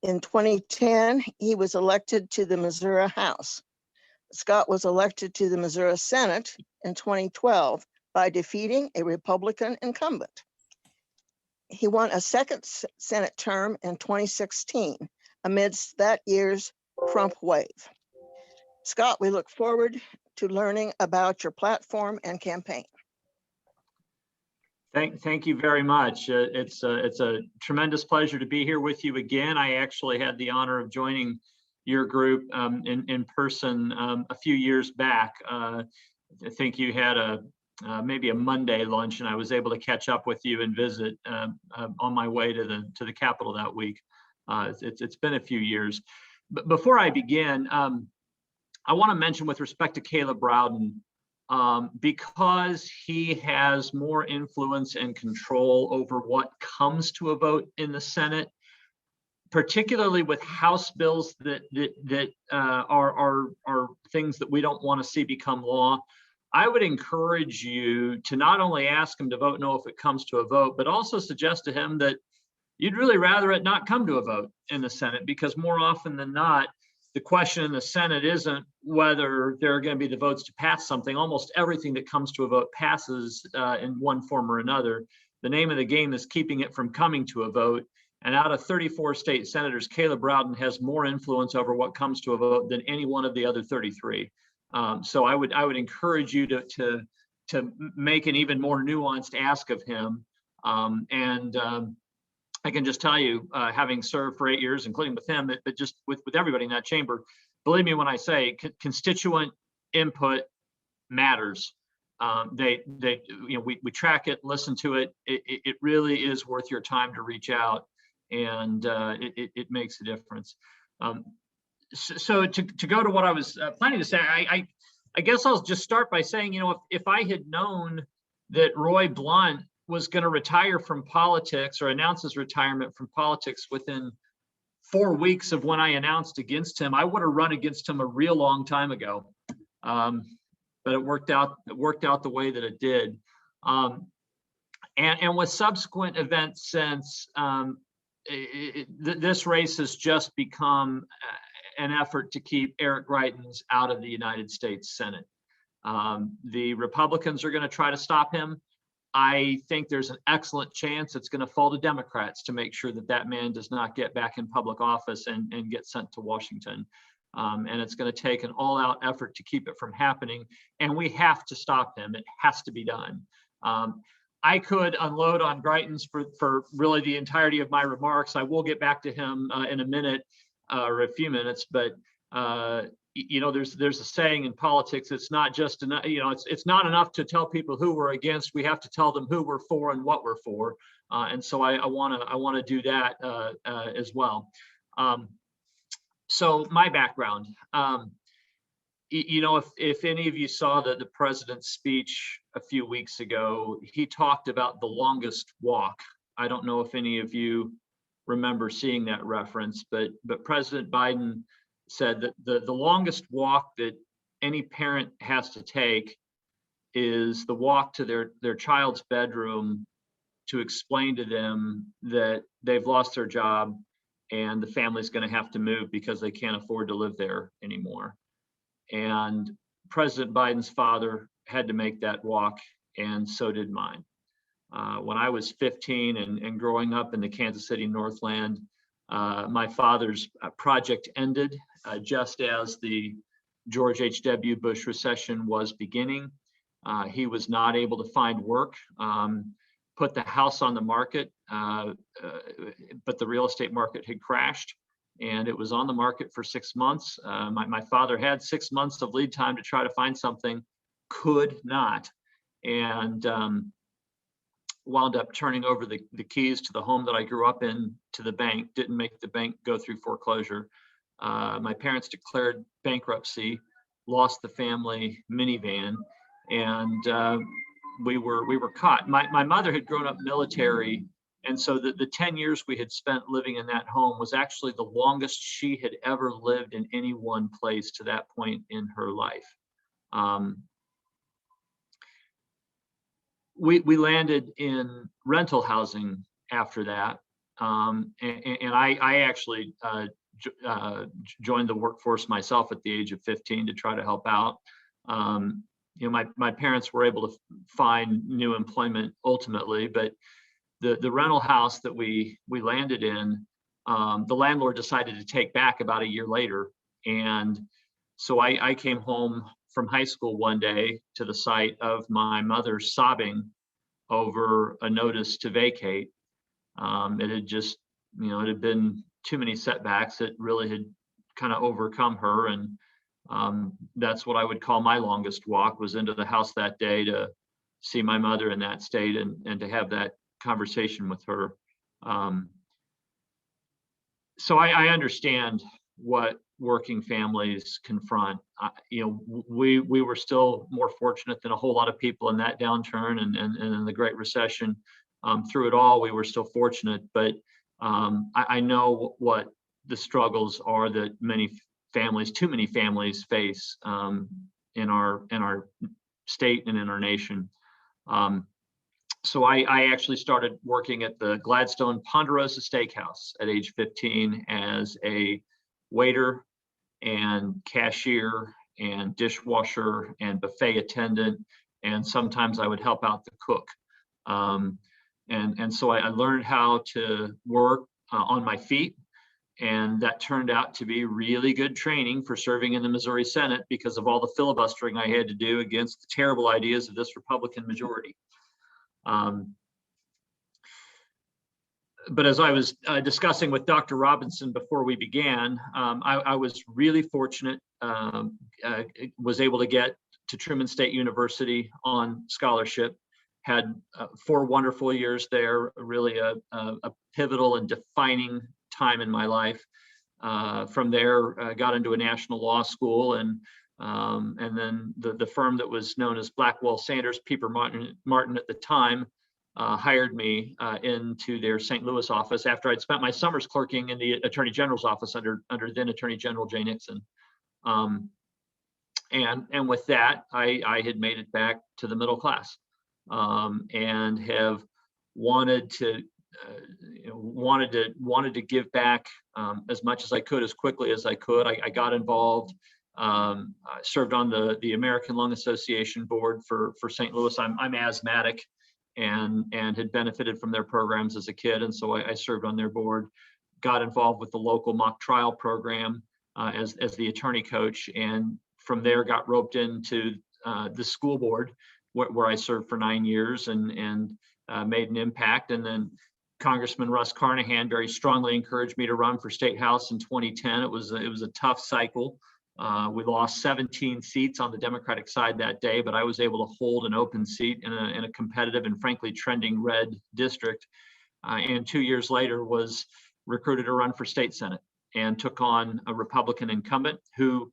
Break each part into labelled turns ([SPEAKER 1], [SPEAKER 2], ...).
[SPEAKER 1] In 2010, he was elected to the Missouri House. Scott was elected to the Missouri Senate in 2012 by defeating a Republican incumbent. He won a second Senate term in 2016 amidst that year's Trump wave. Scott, we look forward to learning about your platform and campaign.
[SPEAKER 2] Thank you very much. It's a tremendous pleasure to be here with you again. I actually had the honor of joining your group in person a few years back. I think you had maybe a Monday lunch, and I was able to catch up with you and visit on my way to the Capitol that week. It's been a few years. But before I begin, I want to mention with respect to Caleb Rowden, because he has more influence and control over what comes to a vote in the Senate, particularly with House bills that are things that we don't want to see become law. I would encourage you to not only ask him to vote no if it comes to a vote, but also suggest to him that you'd really rather it not come to a vote in the Senate, because more often than not, the question in the Senate isn't whether there are going to be the votes to pass something. Almost everything that comes to a vote passes in one form or another. The name of the game is keeping it from coming to a vote. And out of 34 state senators, Caleb Rowden has more influence over what comes to a vote than any one of the other 33. So I would encourage you to make an even more nuanced ask of him. I can just tell you, having served for 8 years, including with him, but just with everybody in that chamber, believe me when I say constituent input matters. We track it, listen to it. It really is worth your time to reach out, and it makes a difference. So to go to what I was planning to say, I guess I'll just start by saying, if I had known that Roy Blunt was going to retire from politics or announce his retirement from politics within 4 weeks of when I announced against him, I would have run against him a real long time ago. But it worked out the way that it did. And with subsequent events since, this race has just become an effort to keep Eric Greitens out of the United States Senate. The Republicans are going to try to stop him. I think there's an excellent chance it's going to fall to Democrats to make sure that that man does not get back in public office and get sent to Washington. And it's going to take an all-out effort to keep it from happening. And we have to stop him. It has to be done. I could unload on Greitens for really the entirety of my remarks. I will get back to him in a minute or a few minutes, but there's a saying in politics, it's not just enough, it's not enough to tell people who we're against. We have to tell them who we're for and what we're for. And so I want to do that as well. So my background, if any of you saw the president's speech a few weeks ago, he talked about the longest walk. I don't know if any of you remember seeing that reference, but President Biden said that the longest walk that any parent has to take is the walk to their child's bedroom to explain to them that they've lost their job and the family's going to have to move because they can't afford to live there anymore. And President Biden's father had to make that walk, and so did mine. When I was 15 and growing up in the Kansas City Northland, my father's project ended just as the George H.W. Bush recession was beginning. He was not able to find work, put the house on the market, but the real estate market had crashed, and it was on the market for 6 months. My father had 6 months of lead time to try to find something, could not, and wound up turning over the keys to the home that I grew up in to the bank. Didn't make the bank go through foreclosure. My parents declared bankruptcy, lost the family minivan, and we were caught. My mother had grown up military, and so the 10 years we had spent living in that home was actually the longest she had ever lived in any one place to that point in her life. We landed in rental housing after that. And I actually joined the workforce myself at the age of 15 to try to help out. My parents were able to find new employment ultimately, but the rental house that we landed in, the landlord decided to take back about a year later. And so I came home from high school one day to the sight of my mother sobbing over a notice to vacate. It had just, it had been too many setbacks that really had kind of overcome her. And that's what I would call my longest walk, was into the house that day to see my mother in that state and to have that conversation with her. So I understand what working families confront. We were still more fortunate than a whole lot of people in that downturn and in the Great Recession. Through it all, we were still fortunate, but I know what the struggles are that too many families face in our state and in our nation. So I actually started working at the Gladstone Ponderosa Steakhouse at age 15 as a waiter and cashier and dishwasher and buffet attendant, and sometimes I would help out the cook. And so I learned how to work on my feet, and that turned out to be really good training for serving in the Missouri Senate because of all the filibustering I had to do against the terrible ideas of this Republican majority. But as I was discussing with Dr. Robinson before we began, I was really fortunate, was able to get to Truman State University on scholarship, had 4 wonderful years there, really a pivotal and defining time in my life. From there, got into a national law school, and then the firm that was known as Blackwell Sanders Pieper Martin at the time hired me into their St. Louis office after I'd spent my summers clerking in the Attorney General's office under then Attorney General Jay Nixon. And with that, I had made it back to the middle class, and have wanted to give back as much as I could, as quickly as I could. I got involved. I served on the American Lung Association board for St. Louis. I'm asthmatic and had benefited from their programs as a kid, and so I served on their board. Got involved with the local mock trial program as the attorney coach, and from there got roped into the school board where I served for 9 years and made an impact. And then Congressman Russ Carnahan very strongly encouraged me to run for State House in 2010. It was a tough cycle. We lost 17 seats on the Democratic side that day, but I was able to hold an open seat in a competitive and frankly trending red district. And 2 years later was recruited to run for state Senate and took on a Republican incumbent who,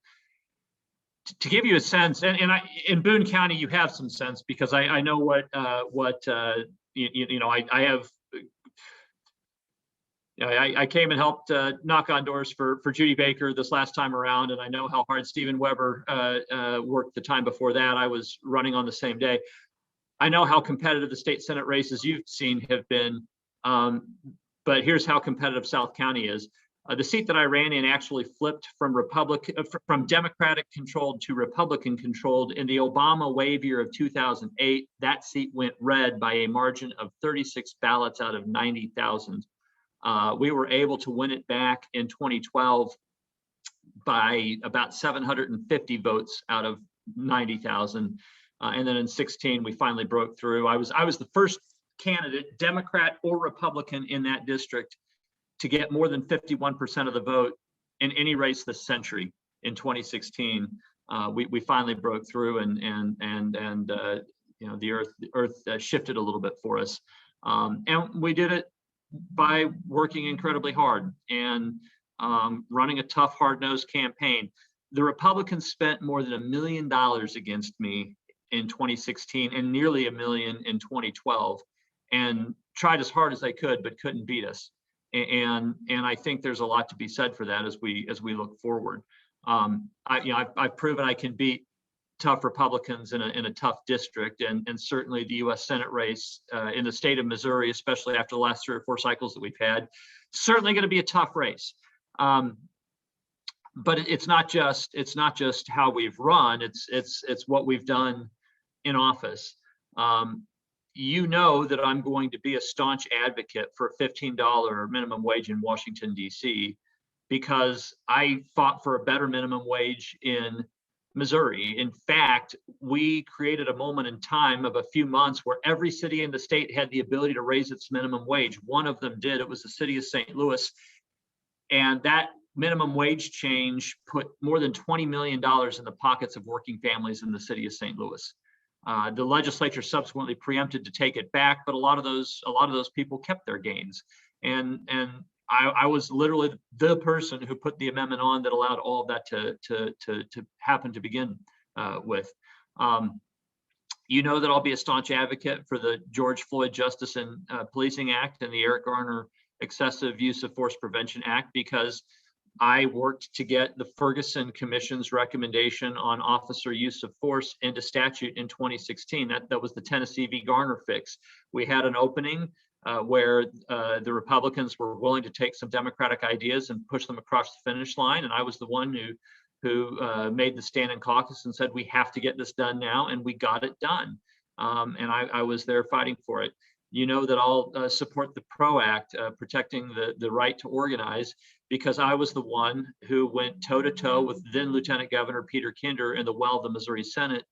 [SPEAKER 2] to give you a sense, and in Boone County you have some sense because I know what I have. I came and helped knock on doors for Judy Baker this last time around, and I know how hard Stephen Weber worked the time before that. I was running on the same day. I know how competitive the state Senate races you've seen have been, but here's how competitive South County is. The seat that I ran in actually flipped from Democratic controlled to Republican controlled in the Obama wave year of 2008. That seat went red by a margin of 36 ballots out of 90,000. We were able to win it back in 2012 by about 750 votes out of 90,000. And then in 16, we finally broke through. I was the first candidate, Democrat or Republican, in that district to get more than 51% of the vote in any race this century. In 2016, we finally broke through, and the earth shifted a little bit for us, and we did it by working incredibly hard and running a tough, hard-nosed campaign. The Republicans spent more than $1 million against me in 2016 and nearly $1 million in 2012, and tried as hard as they could, but couldn't beat us. And I think there's a lot to be said for that as we look forward. I've proven I can beat tough Republicans in a tough district, and certainly the U.S. Senate race in the state of Missouri, especially after the last 3 or 4 cycles that we've had, certainly going to be a tough race. But it's not just how we've run; it's what we've done in office. You know that I'm going to be a staunch advocate for a $15 minimum wage in Washington, D.C., because I fought for a better minimum wage in Missouri. In fact, we created a moment in time of a few months where every city in the state had the ability to raise its minimum wage. One of them did. It was the city of St. Louis. And that minimum wage change put more than $20 million in the pockets of working families in the city of St. Louis. The legislature subsequently preempted to take it back, but a lot of those people kept their gains. And I was literally the person who put the amendment on that allowed all of that to happen to begin with. You know that I'll be a staunch advocate for the George Floyd Justice and Policing Act and the Eric Garner Excessive Use of Force Prevention Act, because I worked to get the Ferguson Commission's recommendation on officer use of force into statute in 2016. That was the Tennessee v. Garner fix. We had an opening where the Republicans were willing to take some Democratic ideas and push them across the finish line. And I was the one who made the stand in caucus and said, we have to get this done now, and we got it done. And I was there fighting for it. You know that I'll support the PRO Act, protecting the right to organize, because I was the one who went toe-to-toe with then Lieutenant Governor Peter Kinder in the well of the Missouri Senate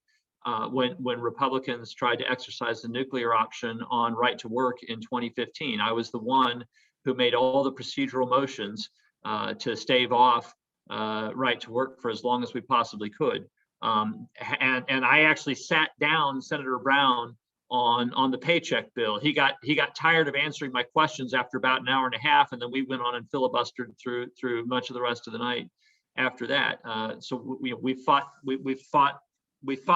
[SPEAKER 2] when Republicans tried to exercise the nuclear option on right to work in 2015. I was the one who made all the procedural motions to stave off right to work for as long as we possibly could. And I actually sat down Senator Brown on the paycheck bill. He got tired of answering my questions after about an hour and a half, and then we went on and filibustered through much of the rest of the night after that. So we fought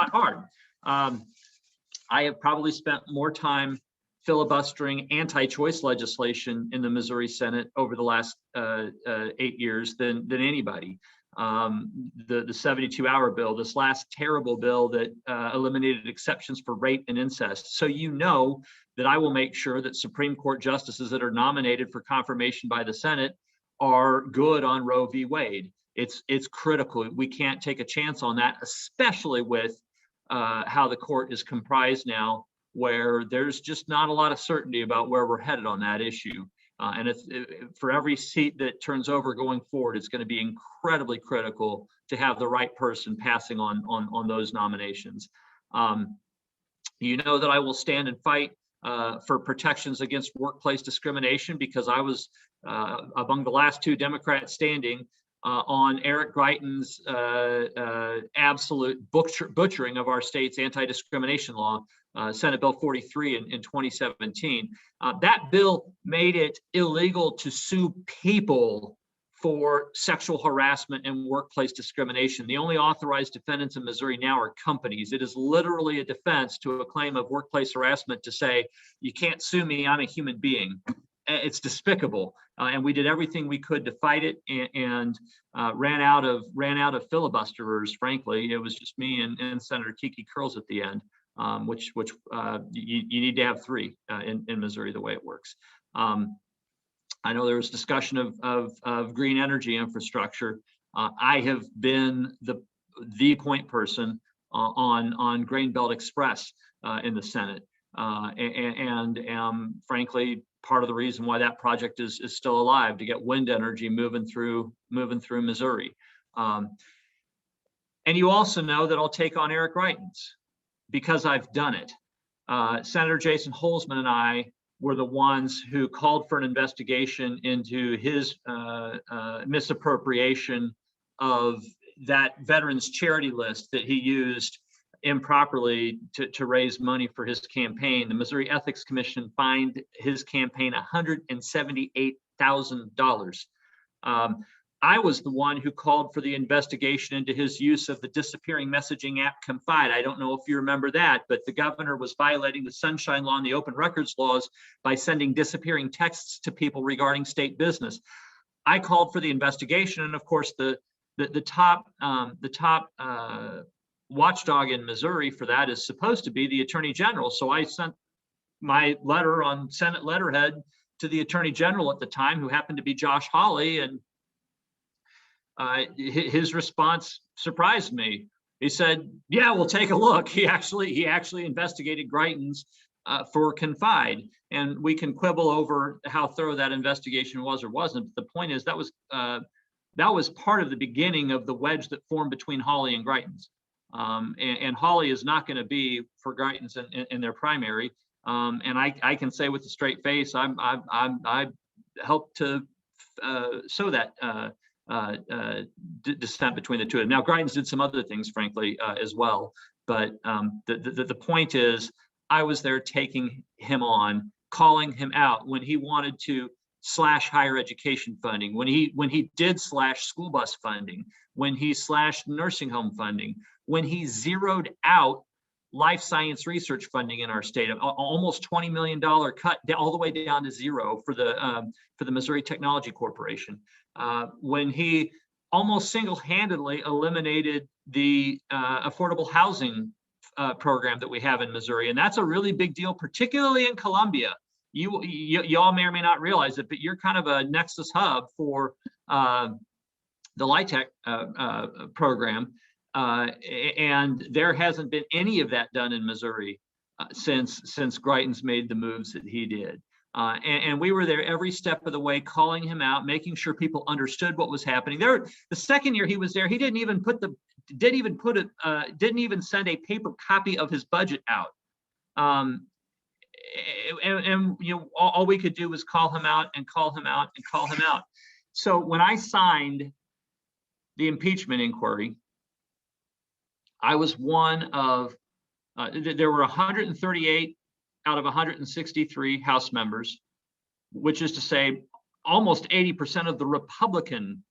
[SPEAKER 2] hard. I have probably spent more time filibustering anti-choice legislation in the Missouri Senate over the last 8 years than anybody. The 72-hour bill, this last terrible bill that eliminated exceptions for rape and incest. So you know that I will make sure that Supreme Court justices that are nominated for confirmation by the Senate are good on Roe v. Wade. It's critical. We can't take a chance on that, especially with how the court is comprised now, where there's just not a lot of certainty about where we're headed on that issue. And for every seat that turns over going forward, it's going to be incredibly critical to have the right person passing on those nominations. You know that I will stand and fight for protections against workplace discrimination, because I was among the last 2 Democrats standing on Eric Greitens' absolute butchering of our state's anti-discrimination law, Senate Bill 43 in 2017. That bill made it illegal to sue people for sexual harassment and workplace discrimination. The only authorized defendants in Missouri now are companies. It is literally a defense to a claim of workplace harassment to say, you can't sue me, I'm a human being. It's despicable, and we did everything we could to fight it, and ran out of filibusterers. Frankly, it was just me and Senator Kiki Curls at the end, which you need to have 3 in Missouri the way it works. I know there was discussion of green energy infrastructure. I have been the point person on Grain Belt Express in the Senate, and frankly, part of the reason why that project is still alive, to get wind energy moving through Missouri. And you also know that I'll take on Eric Greitens, because I've done it. Senator Jason Holzman and I were the ones who called for an investigation into his misappropriation of that veterans charity list that he used improperly to raise money for his campaign. The Missouri Ethics Commission fined his campaign $178,000. I was the one who called for the investigation into his use of the disappearing messaging app Confide. I don't know if you remember that, but the governor was violating the Sunshine Law and the open records laws by sending disappearing texts to people regarding state business. I called for the investigation, and of course the top watchdog in Missouri for that is supposed to be the Attorney General. So I sent my letter on Senate letterhead to the Attorney General at the time, who happened to be Josh Hawley, and his response surprised me. He said, "Yeah, we'll take a look." He actually investigated Greitens for Confide, and we can quibble over how thorough that investigation was or wasn't. But the point is that was part of the beginning of the wedge that formed between Hawley and Greitens. And Hawley is not going to be for Greitens in their primary. And I can say with a straight face, I helped to sow that dissent between the two of them. Now, Greitens did some other things, frankly, as well. But the point is, I was there taking him on, calling him out when he wanted to slash higher education funding, when he did slash school bus funding, when he slashed nursing home funding, when he zeroed out life science research funding in our state, almost $20 million cut all the way down to zero for the Missouri Technology Corporation, when he almost single-handedly eliminated the affordable housing program that we have in Missouri. And that's a really big deal, particularly in Columbia. Y'all may or may not realize it, but you're kind of a nexus hub for the LIHTC program. And there hasn't been any of that done in Missouri since Greitens made the moves that he did. And we were there every step of the way, calling him out, making sure people understood what was happening. There, the second year he was there, he didn't even send a paper copy of his budget out. And you know, all we could do was call him out and call him out and call him out. So when I signed the impeachment inquiry, I was one of, there were 138 out of 163 House members, which is to say almost 80% of the Republican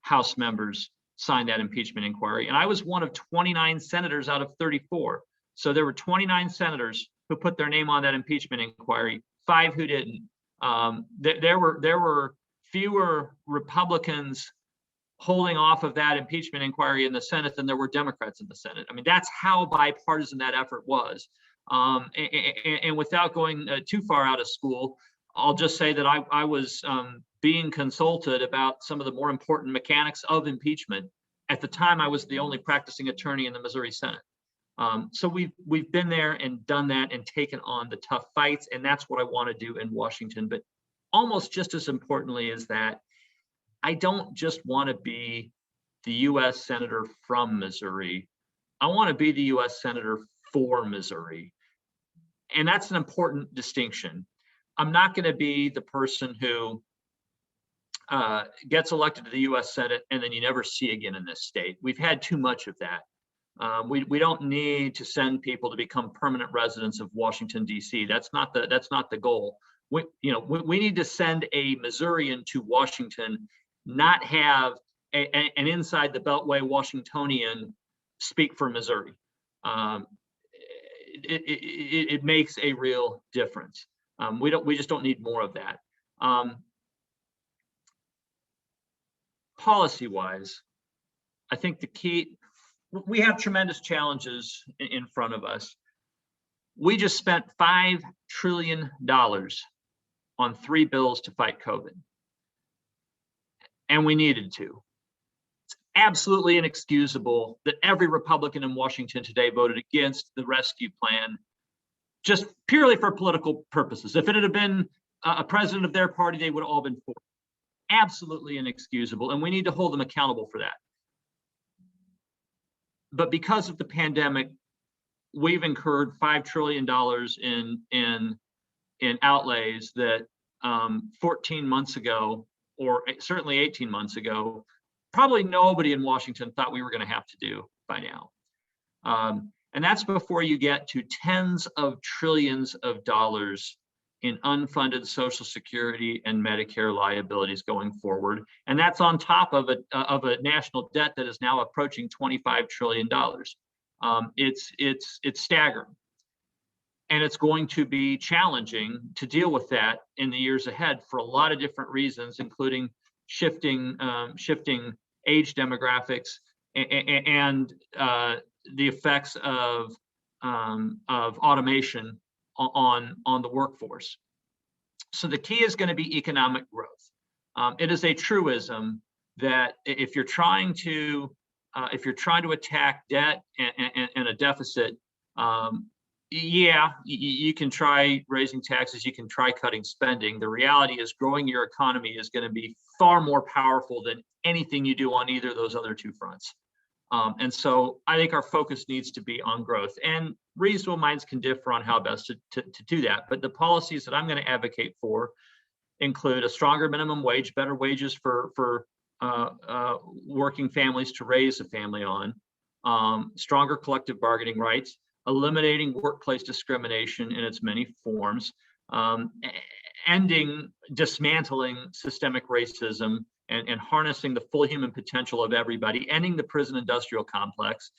[SPEAKER 2] House members signed that impeachment inquiry. And I was one of 29 senators out of 34. So there were 29 senators who put their name on that impeachment inquiry, 5 who didn't. There were fewer Republicans holding off of that impeachment inquiry in the Senate than there were Democrats in the Senate. I mean, that's how bipartisan that effort was. And without going too far out of school, I'll just say that I was being consulted about some of the more important mechanics of impeachment. At the time, I was the only practicing attorney in the Missouri Senate. So we've been there and done that and taken on the tough fights, and that's what I want to do in Washington. But almost just as importantly is that I don't just want to be the U.S. Senator from Missouri. I want to be the U.S. Senator for Missouri. And that's an important distinction. I'm not going to be the person who gets elected to the U.S. Senate and then you never see again in this state. We've had too much of that. We don't need to send people to become permanent residents of Washington, D.C. That's not the goal. We need to send a Missourian to Washington, not have an inside the Beltway Washingtonian speak for Missouri. It makes a real difference. We just don't need more of that. Policy-wise, I think the key, we have tremendous challenges in front of us. We just spent $5 trillion on 3 bills to fight COVID. And we needed to. It's absolutely inexcusable that every Republican in Washington today voted against the rescue plan just purely for political purposes. If it had been a president of their party, they would have all been for it. Absolutely inexcusable, and we need to hold them accountable for that. But because of the pandemic, we've incurred $5 trillion in outlays that 14 months ago, or certainly 18 months ago, probably nobody in Washington thought we were going to have to do by now. And that's before you get to tens of trillions of dollars in unfunded Social Security and Medicare liabilities going forward. And that's on top of a national debt that is now approaching $25 trillion. It's staggering. And it's going to be challenging to deal with that in the years ahead for a lot of different reasons, including shifting age demographics and the effects of automation on the workforce. So the key is going to be economic growth. It is a truism that if you're trying to attack debt and a deficit, yeah, you can try raising taxes, you can try cutting spending. The reality is growing your economy is going to be far more powerful than anything you do on either of those other two fronts. And so I think our focus needs to be on growth, and reasonable minds can differ on how best to do that. But the policies that I'm going to advocate for include a stronger minimum wage, better wages for working families to raise a family on, stronger collective bargaining rights, eliminating workplace discrimination in its many forms, dismantling systemic racism, and harnessing the full human potential of everybody, ending the prison industrial complex.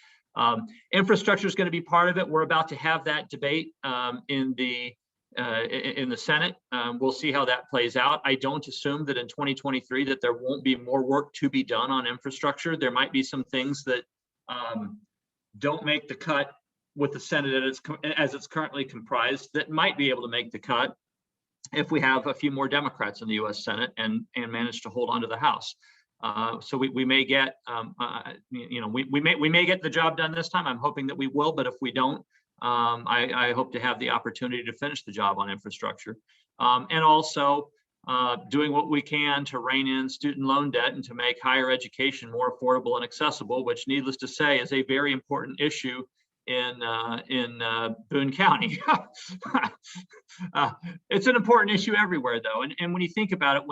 [SPEAKER 2] Infrastructure is going to be part of it. We're about to have that debate in the Senate. We'll see how that plays out. I don't assume that in 2023 that there won't be more work to be done on infrastructure. There might be some things that don't make the cut with the Senate as it's currently comprised that might be able to make the cut if we have a few more Democrats in the U.S. Senate and manage to hold on to the House. So we may get, we may get the job done this time. I'm hoping that we will, but if we don't, I hope to have the opportunity to finish the job on infrastructure, and also doing what we can to rein in student loan debt and to make higher education more affordable and accessible, which, needless to say, is a very important issue in Boone County. It's an important issue everywhere, though, and when you think about it,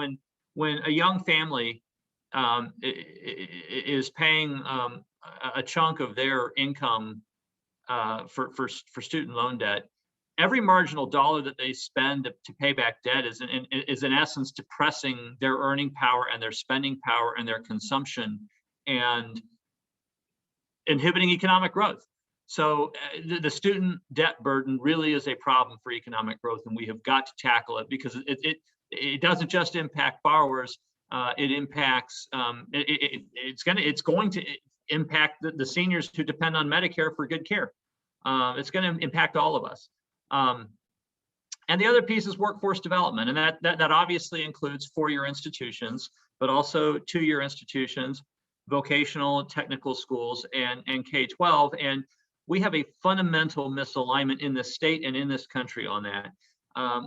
[SPEAKER 2] when a young family is paying a chunk of their income for student loan debt, every marginal dollar that they spend to pay back debt is in essence depressing their earning power and their spending power and their consumption and inhibiting economic growth. So the student debt burden really is a problem for economic growth, and we have got to tackle it because it doesn't just impact borrowers. It impacts it's going to impact the seniors who depend on Medicare for good care. It's going to impact all of us. And the other piece is workforce development, and that obviously includes four-year institutions, but also two-year institutions, vocational technical schools, and K-12. And we have a fundamental misalignment in this state and in this country on that.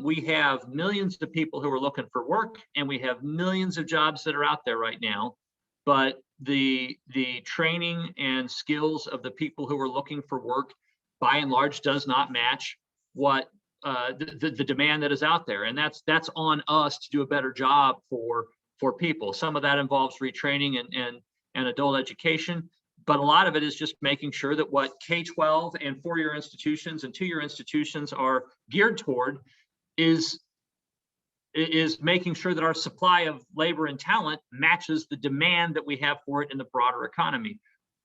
[SPEAKER 2] We have millions of people who are looking for work, and we have millions of jobs that are out there right now, but the training and skills of the people who are looking for work, by and large, does not match what the demand that is out there, and that's on us to do a better job for people. Some of that involves retraining and adult education, but a lot of it is just making sure that what K-12 and four-year institutions and two-year institutions are geared toward is making sure that our supply of labor and talent matches the demand that we have for it in the broader economy.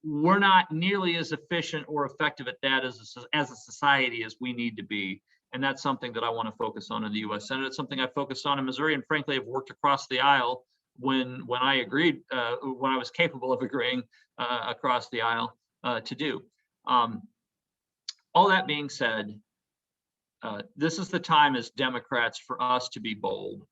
[SPEAKER 2] We're not nearly as efficient or effective at that as a society as we need to be. And that's something that I want to focus on in the U.S. Senate. It's something I focused on in Missouri, and frankly, I've worked across the aisle when I agreed, when I was capable of agreeing across the aisle to do. All that being said, this is the time as Democrats for us to be bold.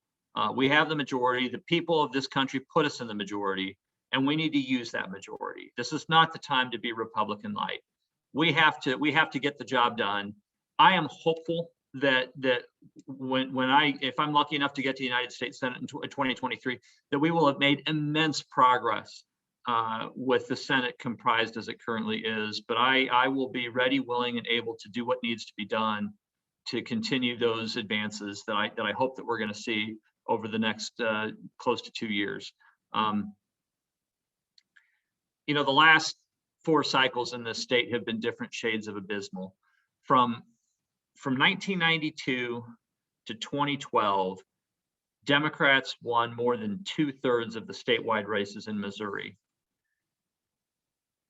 [SPEAKER 2] We have the majority. The people of this country put us in the majority, and we need to use that majority. This is not the time to be Republican light. We have to get the job done. I am hopeful that if I'm lucky enough to get to the United States Senate in 2023, that we will have made immense progress with the Senate comprised as it currently is. But I will be ready, willing, and able to do what needs to be done to continue those advances that I hope that we're going to see over the next close to 2 years. The last 4 cycles in this state have been different shades of abysmal. From 1992 to 2012, Democrats won more than 2/3 of the statewide races in Missouri.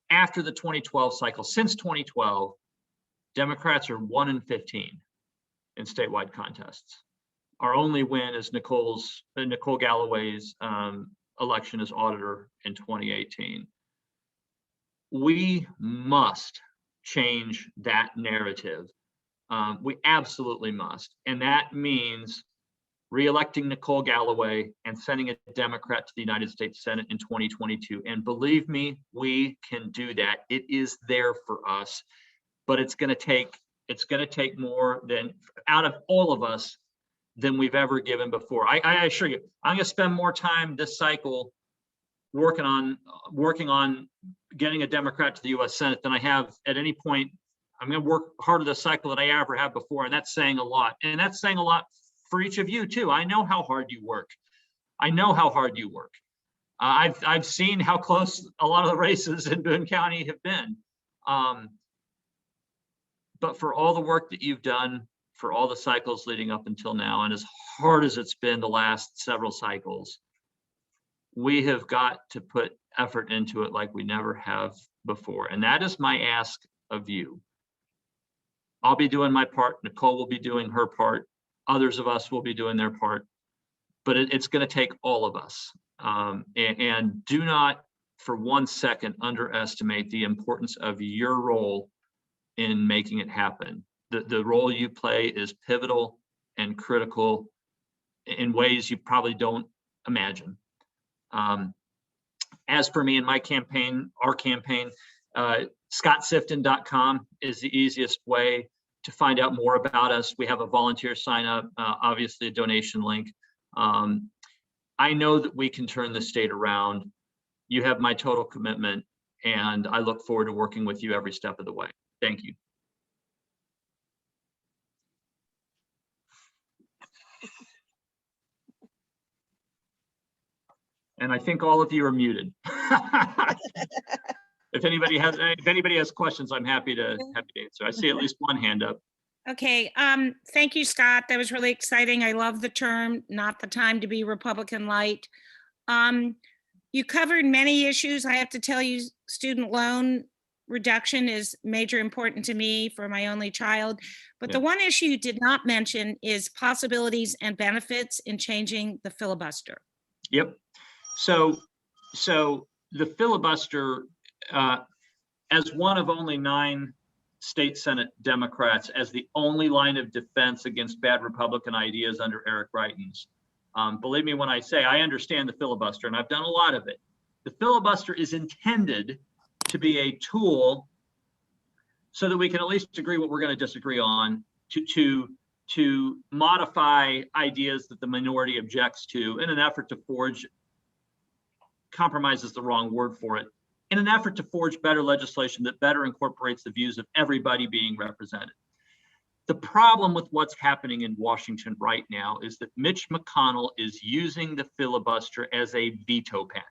[SPEAKER 2] After the 2012 cycle, since 2012, Democrats are 1-15 in statewide contests. Our only win is Nicole Galloway's election as auditor in 2018. we must change that narrative. We absolutely must. And that means re-electing Nicole Galloway and sending a Democrat to the United States Senate in 2022. And believe me, we can do that. It is there for us, but it's going to take more than out of all of us than we've ever given before. I assure you, I'm going to spend more time this cycle working on getting a Democrat to the U.S. Senate than I have at any point. I'm going to work harder this cycle than I ever have before, and that's saying a lot. And that's saying a lot for each of you too. I know how hard you work. I've seen how close a lot of the races in Boone County have been. But for all the work that you've done, for all the cycles leading up until now, and as hard as it's been the last several cycles, we have got to put effort into it like we never have before. And that is my ask of you. I'll be doing my part. Nicole will be doing her part. Others of us will be doing their part. But it's going to take all of us. And do not for 1 second underestimate the importance of your role in making it happen. The role you play is pivotal and critical in ways you probably don't imagine. As for me and my campaign, our campaign, scottsifton.com is the easiest way to find out more about us. We have a volunteer sign up, obviously a donation link. I know that we can turn the state around. You have my total commitment, and I look forward to working with you every step of the way. Thank you. And I think all of you are muted. If anybody has questions, I'm happy to answer. I see at least one hand up.
[SPEAKER 3] Okay, thank you, Scott. That was really exciting. I love the term, not the time to be Republican light. You covered many issues. I have to tell you, student loan reduction is major important to me for my only child. But the one issue you did not mention is possibilities and benefits in changing the filibuster.
[SPEAKER 2] Yep. So the filibuster, as one of only 9 state Senate Democrats, as the only line of defense against bad Republican ideas under Eric Greitens. Believe me when I say I understand the filibuster, and I've done a lot of it. The filibuster is intended to be a tool so that we can at least agree what we're going to disagree on, to modify ideas that the minority objects to in an effort to forge, compromise is the wrong word for it, in an effort to forge better legislation that better incorporates the views of everybody being represented. The problem with what's happening in Washington right now is that Mitch McConnell is using the filibuster as a veto pen.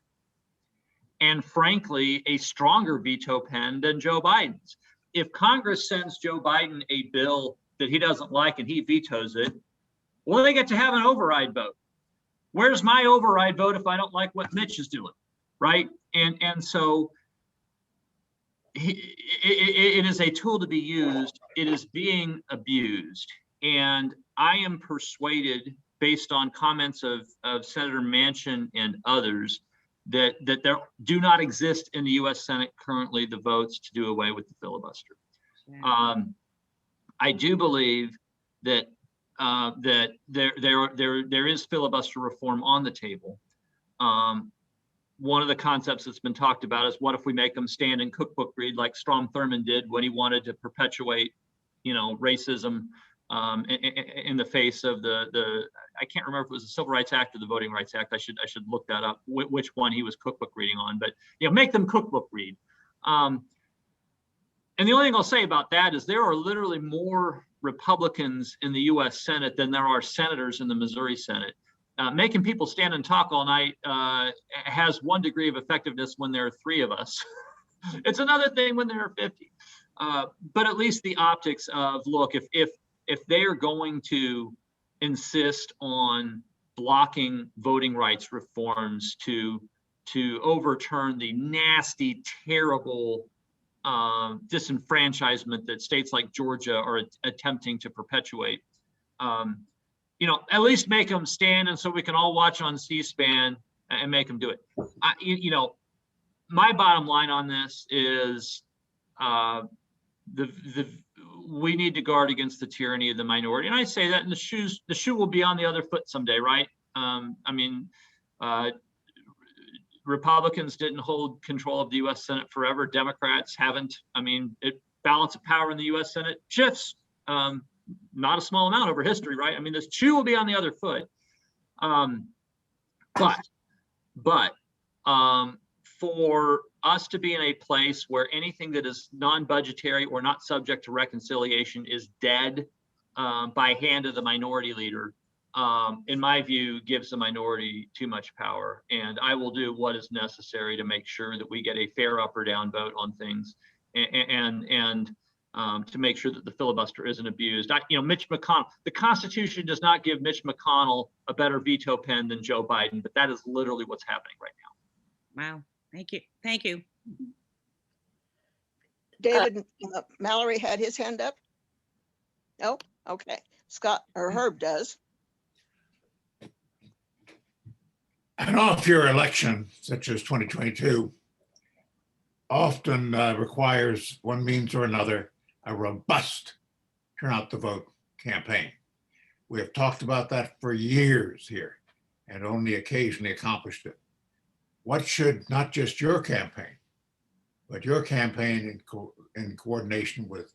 [SPEAKER 2] And frankly, a stronger veto pen than Joe Biden's. If Congress sends Joe Biden a bill that he doesn't like and he vetoes it, well, they get to have an override vote. Where's my override vote if I don't like what Mitch is doing, right? And so it is a tool to be used. It is being abused. And I am persuaded, based on comments of Senator Manchin and others, that there do not exist in the U.S. Senate currently the votes to do away with the filibuster. Yeah. I do believe that that there is filibuster reform on the table. One of the concepts that's been talked about is, what if we make them stand and cookbook read like Strom Thurmond did when he wanted to perpetuate, racism in the face of the I can't remember if it was the Civil Rights Act or the Voting Rights Act. I should look that up, which one he was cookbook reading on, but make them cookbook read. And the only thing I'll say about that is there are literally more Republicans in the U.S. Senate than there are senators in the Missouri Senate. Making people stand and talk all night has one degree of effectiveness when there are 3 of us. It's another thing when there are 50. But at least the optics of, look, if they are going to insist on blocking voting rights reforms to overturn the nasty, terrible disenfranchisement that states like Georgia are attempting to perpetuate, at least make them stand, and so we can all watch on C-SPAN and make them do it. my bottom line on this is we need to guard against the tyranny of the minority. And I say that, and the shoe will be on the other foot someday, right? I mean, Republicans didn't hold control of the U.S. Senate forever. Democrats haven't. I mean, balance of power in the U.S. Senate shifts, not a small amount over history, right? I mean, this shoe will be on the other foot. But for us to be in a place where anything that is non-budgetary or not subject to reconciliation is dead by hand of the minority leader, in my view, gives the minority too much power. And I will do what is necessary to make sure that we get a fair up or down vote on things, and to make sure that the filibuster isn't abused. Mitch McConnell, the Constitution does not give Mitch McConnell a better veto pen than Joe Biden, but that is literally what's happening right now.
[SPEAKER 3] Wow. Thank you. Thank you.
[SPEAKER 1] David, Mallory had his hand up? No? Okay. Scott or Herb does.
[SPEAKER 4] An off-year election, such as 2022, often requires one means or another a robust turn out the vote campaign. We have talked about that for years here and only occasionally accomplished it. What should not just your campaign, but your campaign in coordination with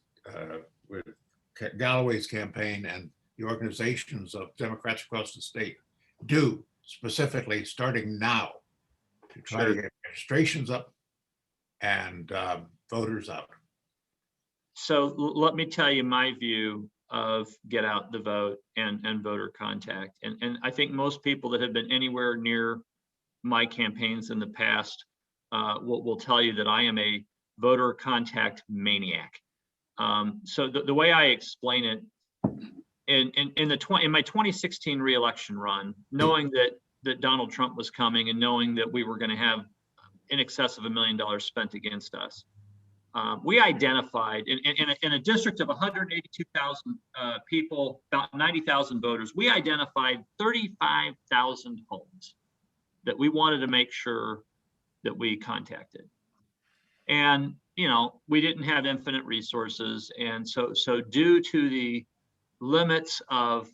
[SPEAKER 4] Galloway's campaign and the organizations of Democrats across the state do specifically starting now to try to get registrations up and voters out?
[SPEAKER 2] So let me tell you my view of get out the vote and voter contact. And I think most people that have been anywhere near my campaigns in the past will tell you that I am a voter contact maniac. So the way I explain it, in my 2016 reelection run, knowing that Donald Trump was coming and knowing that we were going to have in excess of $1 million spent against us, we identified in a district of 182,000 people, about 90,000 voters, we identified 35,000 homes that we wanted to make sure that we contacted. And, we didn't have infinite resources. And so due to the limits of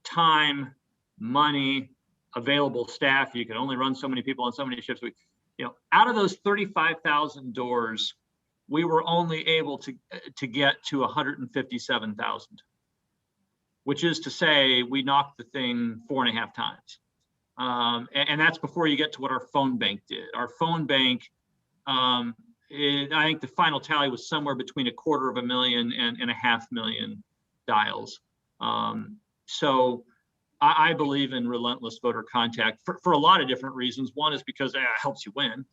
[SPEAKER 2] time, money, available staff, you can only run so many people on so many shifts. Out of those 35,000 doors, we were only able to get to 157,000, which is to say we knocked the thing 4.5 times. And that's before you get to what our phone bank did. Our phone bank, I think the final tally was somewhere between 250,000 and 500,000 dials. So I believe in relentless voter contact for a lot of different reasons. One is because it helps you win,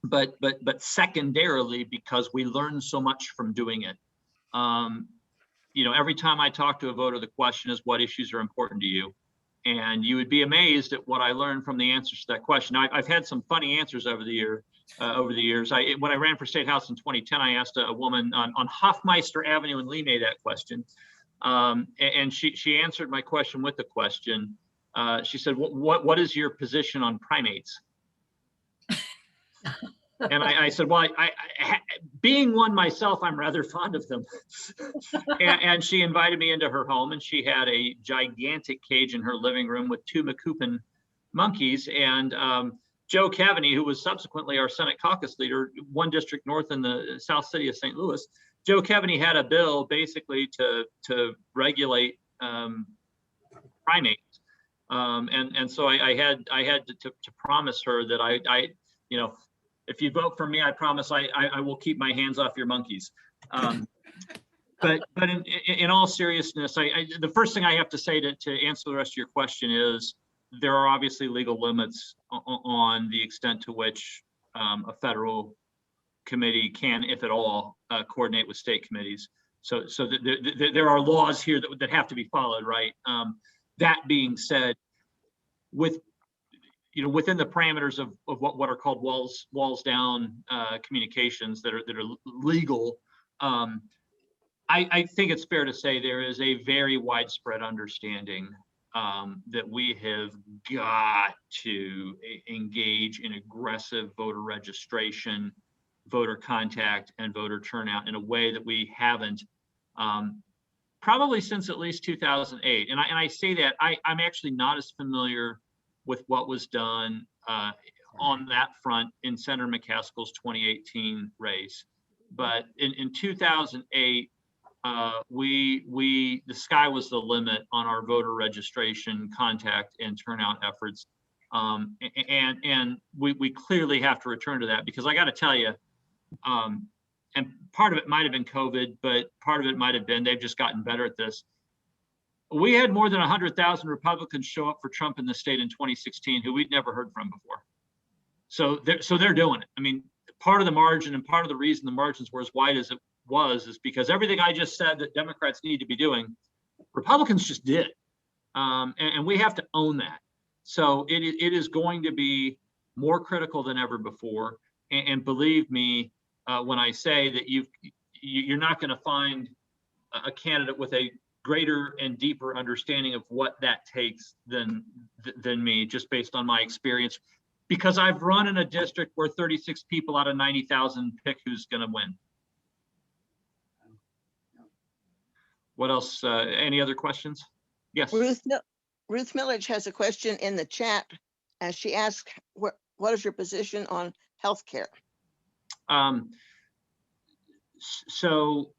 [SPEAKER 2] but secondarily because we learn so much from doing it. Every time I talk to a voter, the question is, what issues are important to you? And you would be amazed at what I learned from the answers to that question. I've had some funny answers over the years. When I ran for State House in 2010, I asked a woman on Hoffmeister Avenue in Lee that question. And she answered my question with the question. She said, what is your position on primates? And I said, well, I being one myself, I'm rather fond of them. and she invited me into her home, and she had a gigantic cage in her living room with 2 Macoupin monkeys. And Joe Cavaney, who was subsequently our Senate caucus leader, 1 district north in the South City of St. Louis, Joe Cavaney had a bill basically to regulate primates. And so I had to promise her that I if you vote for me, I promise I will keep my hands off your monkeys. But in all seriousness, the first thing I have to say to answer the rest of your question is there are obviously legal limits on the extent to which a federal committee can, if at all, coordinate with state committees. So there are laws here that have to be followed, right? That being said, within the parameters of what are called walls down communications that are legal, I think it's fair to say there is a very widespread understanding that we have got to engage in aggressive voter registration, voter contact, and voter turnout in a way that we haven't probably since at least 2008. And I say that I'm actually not as familiar with what was done on that front in Senator McCaskill's 2018 race. But in 2008, the sky was the limit on our voter registration, contact, and turnout efforts. And we clearly have to return to that, because I got to tell you, and part of it might have been COVID, but part of it might have been they've just gotten better at this. We had more than 100,000 Republicans show up for Trump in the state in 2016 who we'd never heard from before. So they're doing it. I mean, part of the margin and part of the reason the margins were as wide as it was is because everything I just said that Democrats need to be doing, Republicans just did. And we have to own that. So it is going to be more critical than ever before. And believe me, when I say that you're not going to find a candidate with a greater and deeper understanding of what that takes than me, just based on my experience, because I've run in a district where 36 people out of 90,000 pick who's going to win. What else? Any other questions? Yes.
[SPEAKER 1] Ruth Millage has a question in the chat, and she asks, what is your position on healthcare?
[SPEAKER 2] So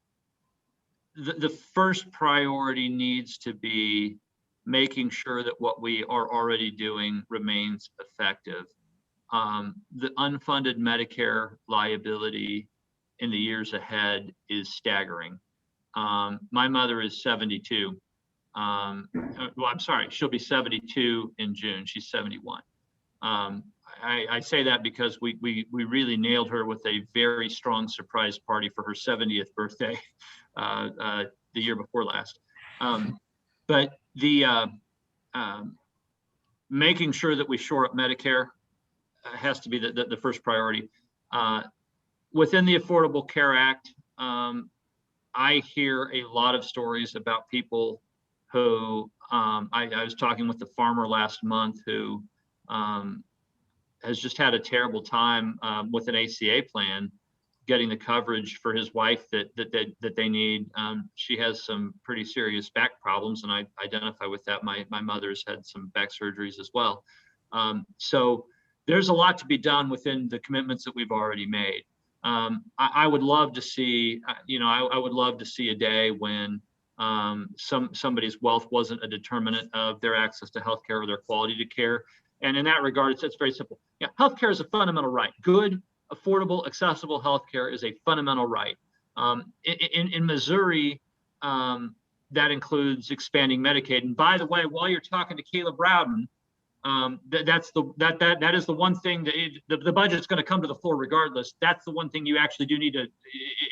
[SPEAKER 2] the first priority needs to be making sure that what we are already doing remains effective. The unfunded Medicare liability in the years ahead is staggering. My mother is 72. Well, I'm sorry, she'll be 72 in June. She's 71. I say that because we really nailed her with a very strong surprise party for her 70th birthday the year before last. But the making sure that we shore up Medicare has to be the first priority. Within the Affordable Care Act, I hear a lot of stories about people who, I was talking with the farmer last month who has just had a terrible time with an ACA plan, getting the coverage for his wife that they need. She has some pretty serious back problems, and I identify with that. My mother's had some back surgeries as well. So there's a lot to be done within the commitments that we've already made. I would love to see, I would love to see a day when somebody's wealth wasn't a determinant of their access to healthcare or their quality to care. And in that regard, it's very simple. Yeah, healthcare is a fundamental right. Good, affordable, accessible healthcare is a fundamental right. In Missouri, that includes expanding Medicaid. And by the way, while you're talking to Caleb Rowden, that is the one thing that the budget's going to come to the floor regardless. That's the one thing you actually do need to.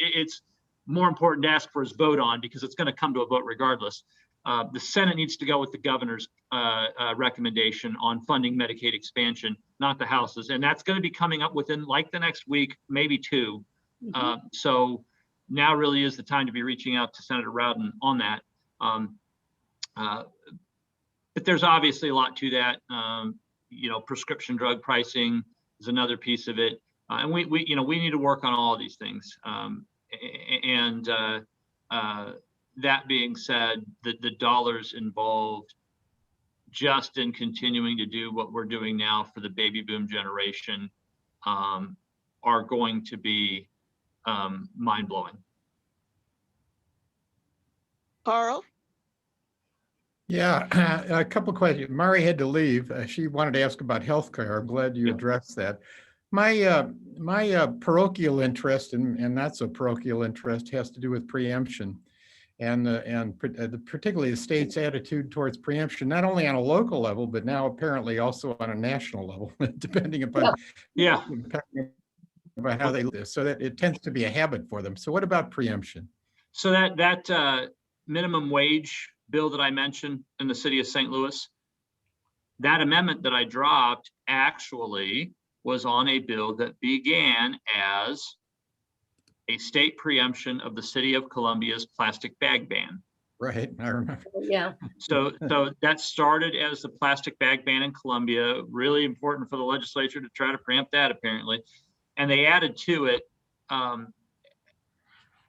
[SPEAKER 2] It's more important to ask for his vote on, because it's going to come to a vote regardless. The Senate needs to go with the governor's recommendation on funding Medicaid expansion, not the House's, and that's going to be coming up within like the next week, maybe two. So now really is the time to be reaching out to Senator Rowden on that. But there's obviously a lot to that. Prescription drug pricing is another piece of it, and we need to work on all of these things. That being said, the dollars involved just in continuing to do what we're doing now for the baby boom generation are going to be mind-blowing.
[SPEAKER 1] Carl?
[SPEAKER 5] Yeah, a couple of questions. Mari had to leave. She wanted to ask about healthcare. I'm glad you addressed that. My parochial interest and not so parochial interest has to do with preemption, and particularly the state's attitude towards preemption, not only on a local level, but now apparently also on a national level, depending upon about how they do this. So that it tends to be a habit for them. So what about preemption?
[SPEAKER 2] So that minimum wage bill that I mentioned in the city of St. Louis, that amendment that I dropped actually was on a bill that began as a state preemption of the city of Columbia's plastic bag ban.
[SPEAKER 5] Right, I remember.
[SPEAKER 6] Yeah.
[SPEAKER 2] So that started as the plastic bag ban in Columbia, really important for the legislature to try to preempt that apparently. And they added to it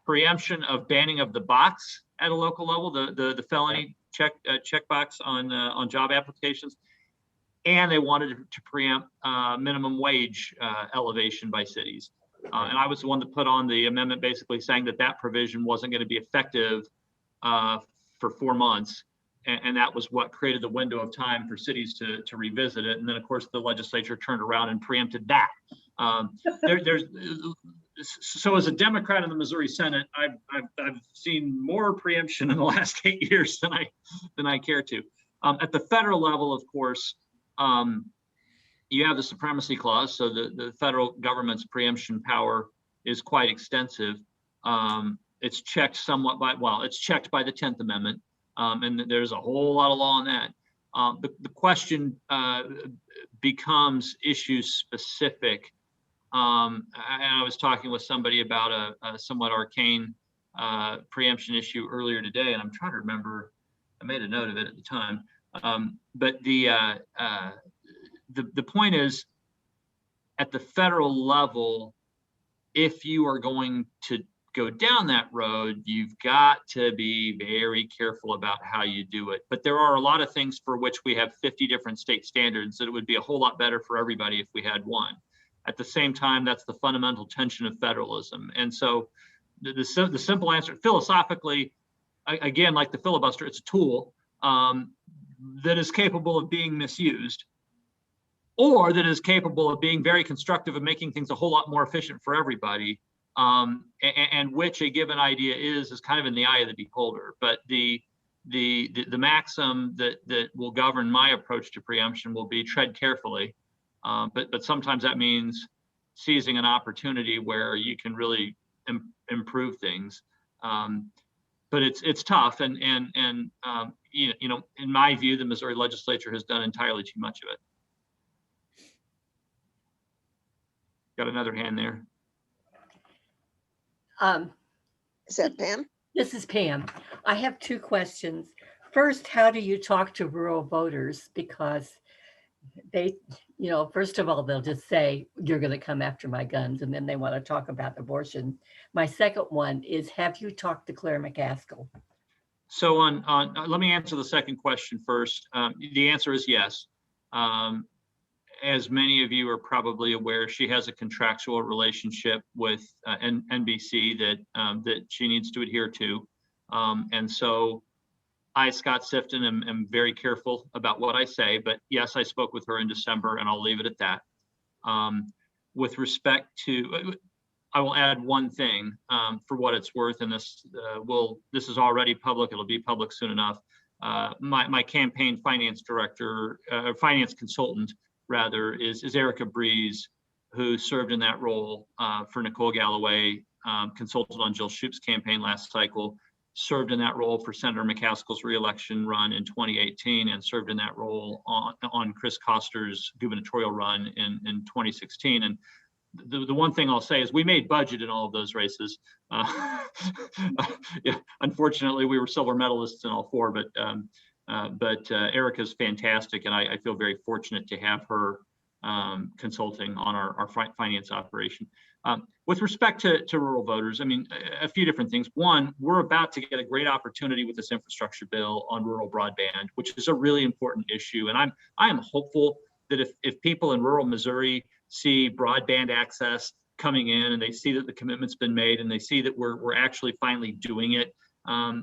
[SPEAKER 2] preemption of banning of the box at a local level, the felony checkbox on job applications. And they wanted to preempt minimum wage elevation by cities. And I was the one that put on the amendment basically saying that provision wasn't going to be effective for 4 months. And that was what created the window of time for cities to revisit it. And then, of course, the legislature turned around and preempted that. So as a Democrat in the Missouri Senate, I've seen more preemption in the last 8 years than I care to. At the federal level, of course, you have the supremacy clause, so the federal government's preemption power is quite extensive. It's checked somewhat it's checked by the 10th Amendment, and there's a whole lot of law on that. The question becomes issue specific. And I was talking with somebody about a somewhat arcane preemption issue earlier today, and I'm trying to remember, I made a note of it at the time. But the point is, at the federal level, if you are going to go down that road, you've got to be very careful about how you do it. But there are a lot of things for which we have 50 different state standards that it would be a whole lot better for everybody if we had one. At the same time, that's the fundamental tension of federalism. And so the simple answer, philosophically, again, like the filibuster, it's a tool that is capable of being misused, or that is capable of being very constructive and making things a whole lot more efficient for everybody, and which a given idea is kind of in the eye of the beholder. But the maxim that will govern my approach to preemption will be tread carefully, but sometimes that means seizing an opportunity where you can really improve things. But it's tough, and you know, in my view, the Missouri legislature has done entirely too much of it. Got another hand there.
[SPEAKER 1] Is that Pam?
[SPEAKER 6] This is Pam. I have 2 questions. First, how do you talk to rural voters? Because they, you know, first of all, they'll just say, you're going to come after my guns, and then they want to talk about abortion. My second one is, have you talked to Claire McCaskill?
[SPEAKER 2] So let me answer the second question first. The answer is yes. As many of you are probably aware, she has a contractual relationship with NBC that she needs to adhere to. And so I, Scott Sifton, am very careful about what I say, but yes, I spoke with her in December, and I'll leave it at that. With respect to, I will add one thing for what it's worth, and this is already public. It'll be public soon enough. My campaign finance director, finance consultant rather, is Erica Breeze, who served in that role for Nicole Galloway, consulted on Jill Shoup's campaign last cycle, served in that role for Senator McCaskill's reelection run in 2018, and served in that role on Chris Koster's gubernatorial run in 2016. And the one thing I'll say is we made budget in all of those races. Yeah, unfortunately, we were silver medalists in all 4, but Erica's fantastic, and I feel very fortunate to have her consulting on our finance operation. With respect to rural voters, I mean, a few different things. One, we're about to get a great opportunity with this infrastructure bill on rural broadband, which is a really important issue. And I am hopeful that if people in rural Missouri see broadband access coming in, and they see that the commitment's been made, and they see that we're actually finally doing it,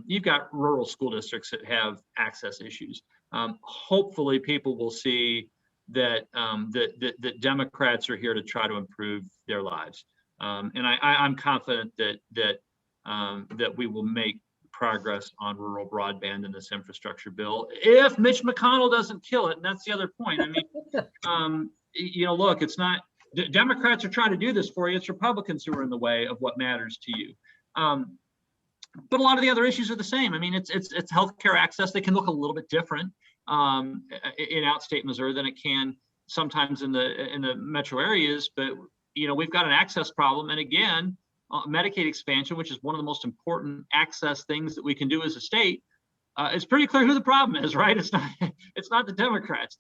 [SPEAKER 2] you've got rural school districts that have access issues. Hopefully people will see that that Democrats are here to try to improve their lives. And I'm confident that we will make progress on rural broadband in this infrastructure bill if Mitch McConnell doesn't kill it. And that's the other point. I mean, you know, look, it's not Democrats are trying to do this for you. It's Republicans who are in the way of what matters to you. But a lot of the other issues are the same. I mean, it's healthcare access. They can look a little bit different in outstate Missouri than it can sometimes in the metro areas. But you know, we've got an access problem, and again, Medicaid expansion, which is one of the most important access things that we can do as a state, it's pretty clear who the problem is, right? It's not the Democrats.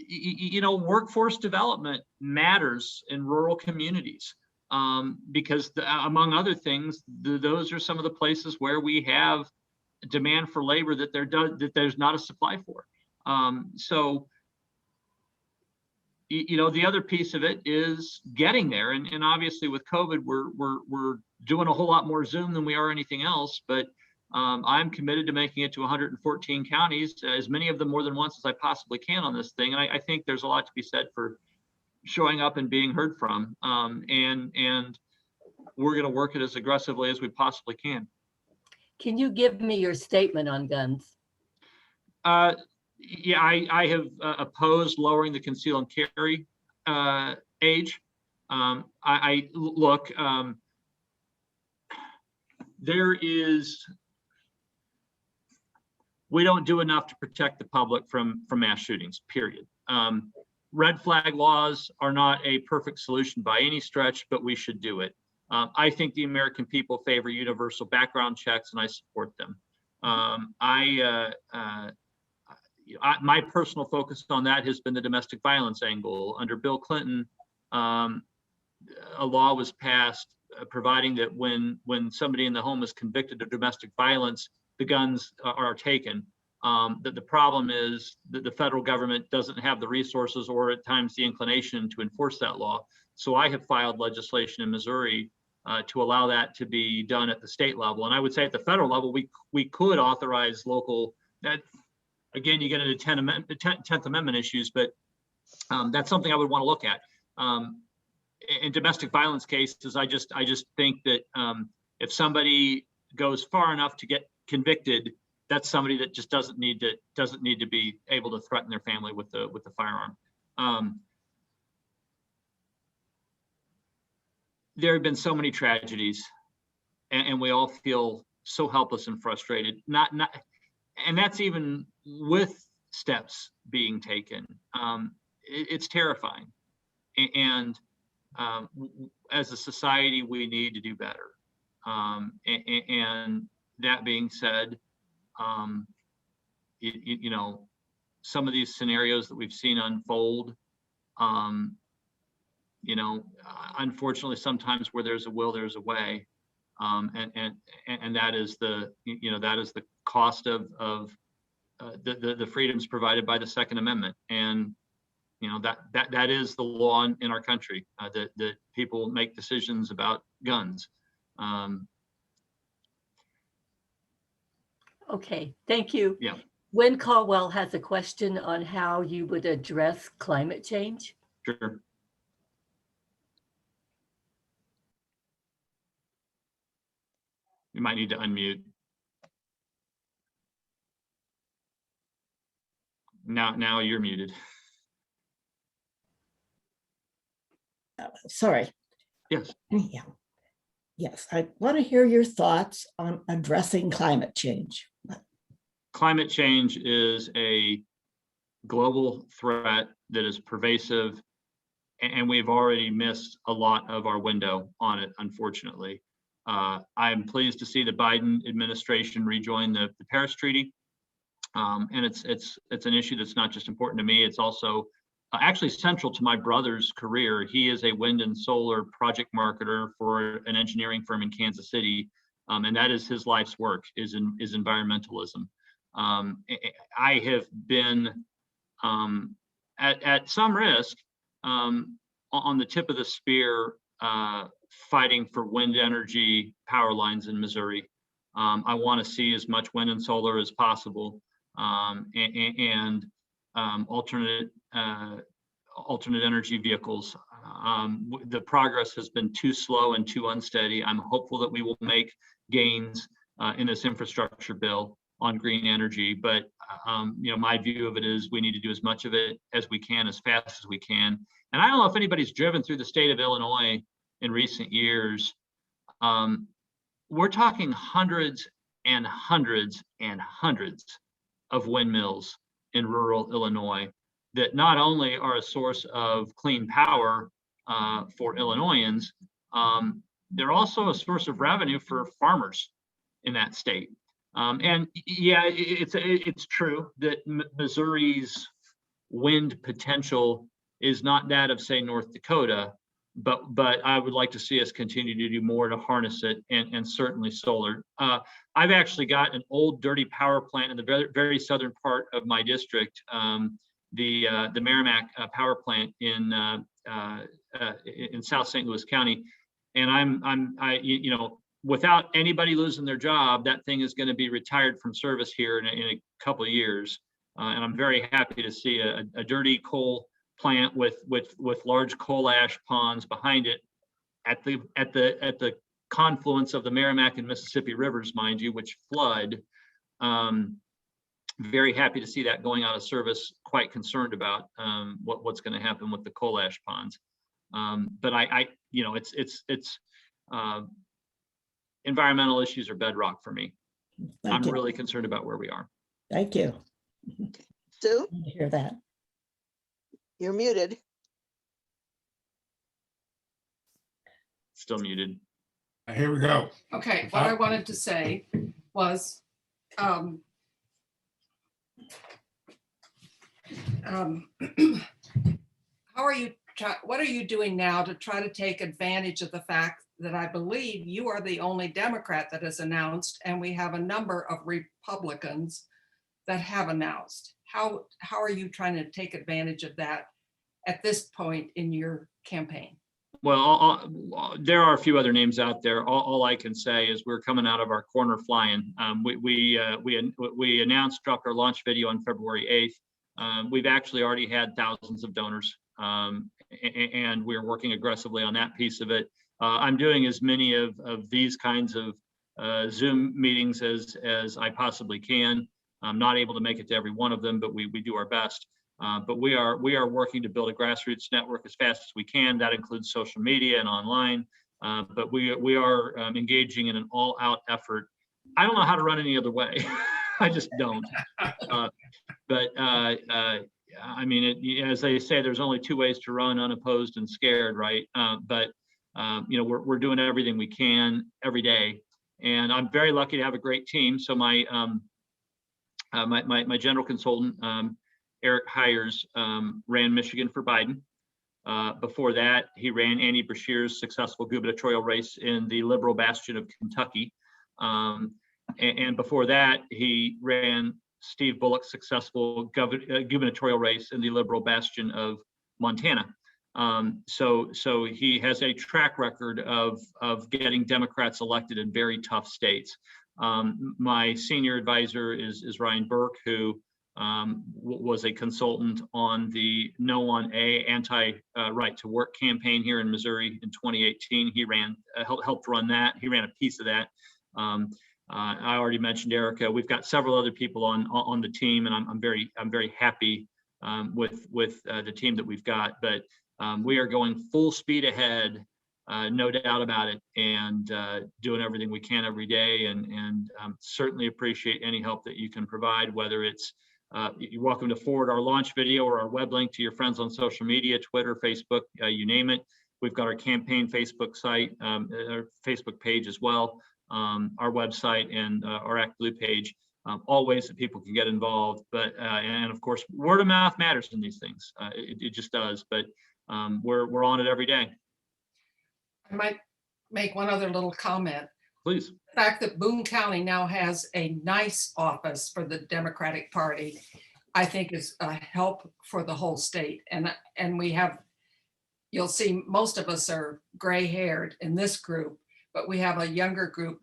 [SPEAKER 2] You know, workforce development matters in rural communities, because among other things, those are some of the places where we have demand for labor that there's not a supply for. So, you know, the other piece of it is getting there, and obviously with COVID, we're doing a whole lot more Zoom than we are anything else. But I'm committed to making it to 114 counties, as many of them more than once as I possibly can on this thing. And I think there's a lot to be said for showing up and being heard from. And we're going to work it as aggressively as we possibly can.
[SPEAKER 6] Can you give me your statement on guns?
[SPEAKER 2] Yeah, I have opposed lowering the conceal and carry age. Look, we don't do enough to protect the public from mass shootings, period. Red flag laws are not a perfect solution by any stretch, but we should do it. I think the American people favor universal background checks, and I support them. My personal focus on that has been the domestic violence angle. Under Bill Clinton, a law was passed providing that when somebody in the home is convicted of domestic violence, the guns are taken. That the problem is that the federal government doesn't have the resources or at times the inclination to enforce that law. So I have filed legislation in Missouri to allow that to be done at the state level. And I would say at the federal level, we could authorize local, that again, you get into 10th Amendment issues, but that's something I would want to look at. In domestic violence cases, I just think that if somebody goes far enough to get convicted, that's somebody that just doesn't need to be able to threaten their family with the firearm. There have been so many tragedies, and we all feel so helpless and frustrated. And that's even with steps being taken. It's terrifying, and as a society, we need to do better. And that being said, you know, some of these scenarios that we've seen unfold, you know, unfortunately, sometimes where there's a will, there's a way, and that is the cost of the freedoms provided by the Second Amendment. And you know, that is the law in our country, that people make decisions about guns.
[SPEAKER 6] Okay, thank you.
[SPEAKER 2] Yeah.
[SPEAKER 6] Wynn Caldwell has a question on how you would address climate change.
[SPEAKER 2] Sure. You might need to unmute. Now you're muted.
[SPEAKER 7] Sorry.
[SPEAKER 2] Yes.
[SPEAKER 7] Yeah. Yes, I want to hear your thoughts on addressing climate change.
[SPEAKER 2] Climate change is a global threat that is pervasive, and we've already missed a lot of our window on it, unfortunately. I'm pleased to see the Biden administration rejoin the Paris Treaty. And it's an issue that's not just important to me, it's also actually central to my brother's career. He is a wind and solar project marketer for an engineering firm in Kansas City. And that is his life's work, is environmentalism. I have been at some risk on the tip of the spear fighting for wind energy power lines in Missouri. I want to see as much wind and solar as possible, and alternate energy vehicles. The progress has been too slow and too unsteady. I'm hopeful that we will make gains in this infrastructure bill on green energy, but you know, my view of it is we need to do as much of it as we can, as fast as we can. And I don't know if anybody's driven through the state of Illinois in recent years. We're talking hundreds and hundreds and hundreds of windmills in rural Illinois that not only are a source of clean power for Illinoisans, they're also a source of revenue for farmers in that state. And yeah, it's true that Missouri's wind potential is not that of, say, North Dakota, but I would like to see us continue to do more to harness it, and certainly solar. I've actually got an old dirty power plant in the very, very southern part of my district, the Merrimack power plant in South St. Louis County, and you know, without anybody losing their job, that thing is going to be retired from service here in a couple of years, and I'm very happy to see a dirty coal plant with large coal ash ponds behind it at the confluence of the Merrimack and Mississippi rivers, mind you, which flood. Very happy to see that going out of service. Quite concerned about what's going to happen with the coal ash ponds. But I you know, it's environmental issues are bedrock for me.
[SPEAKER 7] Thank
[SPEAKER 2] I'm
[SPEAKER 7] you.
[SPEAKER 2] really concerned about where we are.
[SPEAKER 7] Thank you.
[SPEAKER 1] Sue,
[SPEAKER 7] Good to hear that.
[SPEAKER 1] you're muted.
[SPEAKER 2] Still muted.
[SPEAKER 4] Here we go.
[SPEAKER 8] Okay, what I wanted to say was, how are you, what are you doing now to try to take advantage of the fact that I believe you are the only Democrat that has announced, and we have a number of Republicans that have announced? How are you trying to take advantage of that at this point in your campaign?
[SPEAKER 2] Well, there are a few other names out there. All I can say is we're coming out of our corner flying. We announced, dropped our launch video on February 8th. We've actually already had thousands of donors, and we're working aggressively on that piece of it. I'm doing as many of these kinds of Zoom meetings as I possibly can. I'm not able to make it to every one of them, but we do our best. But we are working to build a grassroots network as fast as we can. That includes social media and online. But we are engaging in an all-out effort. I don't know how to run any other way. I just don't. I mean, as they say, there's only two ways to run: unopposed and scared, right? You know, we're doing everything we can every day, and I'm very lucky to have a great team. So my general consultant, Eric Hires, ran Michigan for Biden. Before that, he ran Andy Beshear's successful gubernatorial race in the liberal bastion of Kentucky. And before that, he ran Steve Bullock's successful gubernatorial race in the liberal bastion of Montana. So he has a track record of getting Democrats elected in very tough states. My senior advisor is Ryan Burke, who was a consultant on the No on A anti-right to work campaign here in Missouri in 2018. He helped run that. He ran a piece of that. I already mentioned Erica. We've got several other people on the team, and I'm very happy with the team that we've got. But we are going full speed ahead, no doubt about it, and doing everything we can every day. And certainly appreciate any help that you can provide, whether it's you're welcome to forward our launch video or our web link to your friends on social media, Twitter, Facebook, you name it. We've got our campaign Facebook site, our Facebook page as well, our website, and our Act Blue page. All ways that people can get involved. But and of course, word of mouth matters in these things. It just does. But we're on it every day.
[SPEAKER 8] I might make one other little comment.
[SPEAKER 2] Please.
[SPEAKER 8] The fact that Boone County now has a nice office for the Democratic Party, I think is a help for the whole state. And we have, you'll see most of us are gray haired in this group, but we have a younger group,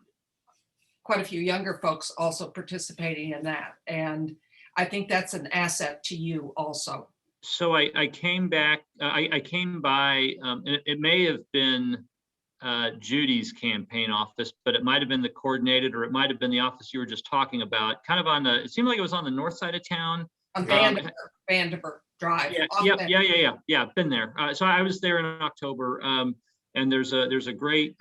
[SPEAKER 8] quite a few younger folks also participating in that. And I think that's an asset to you also.
[SPEAKER 2] So I came back, I came by, it may have been Judy's campaign office, but it might have been the coordinated, or it might have been the office you were just talking about, kind of on the, it seemed like it was on the north side of town.
[SPEAKER 8] On Vandiver Drive.
[SPEAKER 2] Yeah, been there. So I was there in October, and there's a great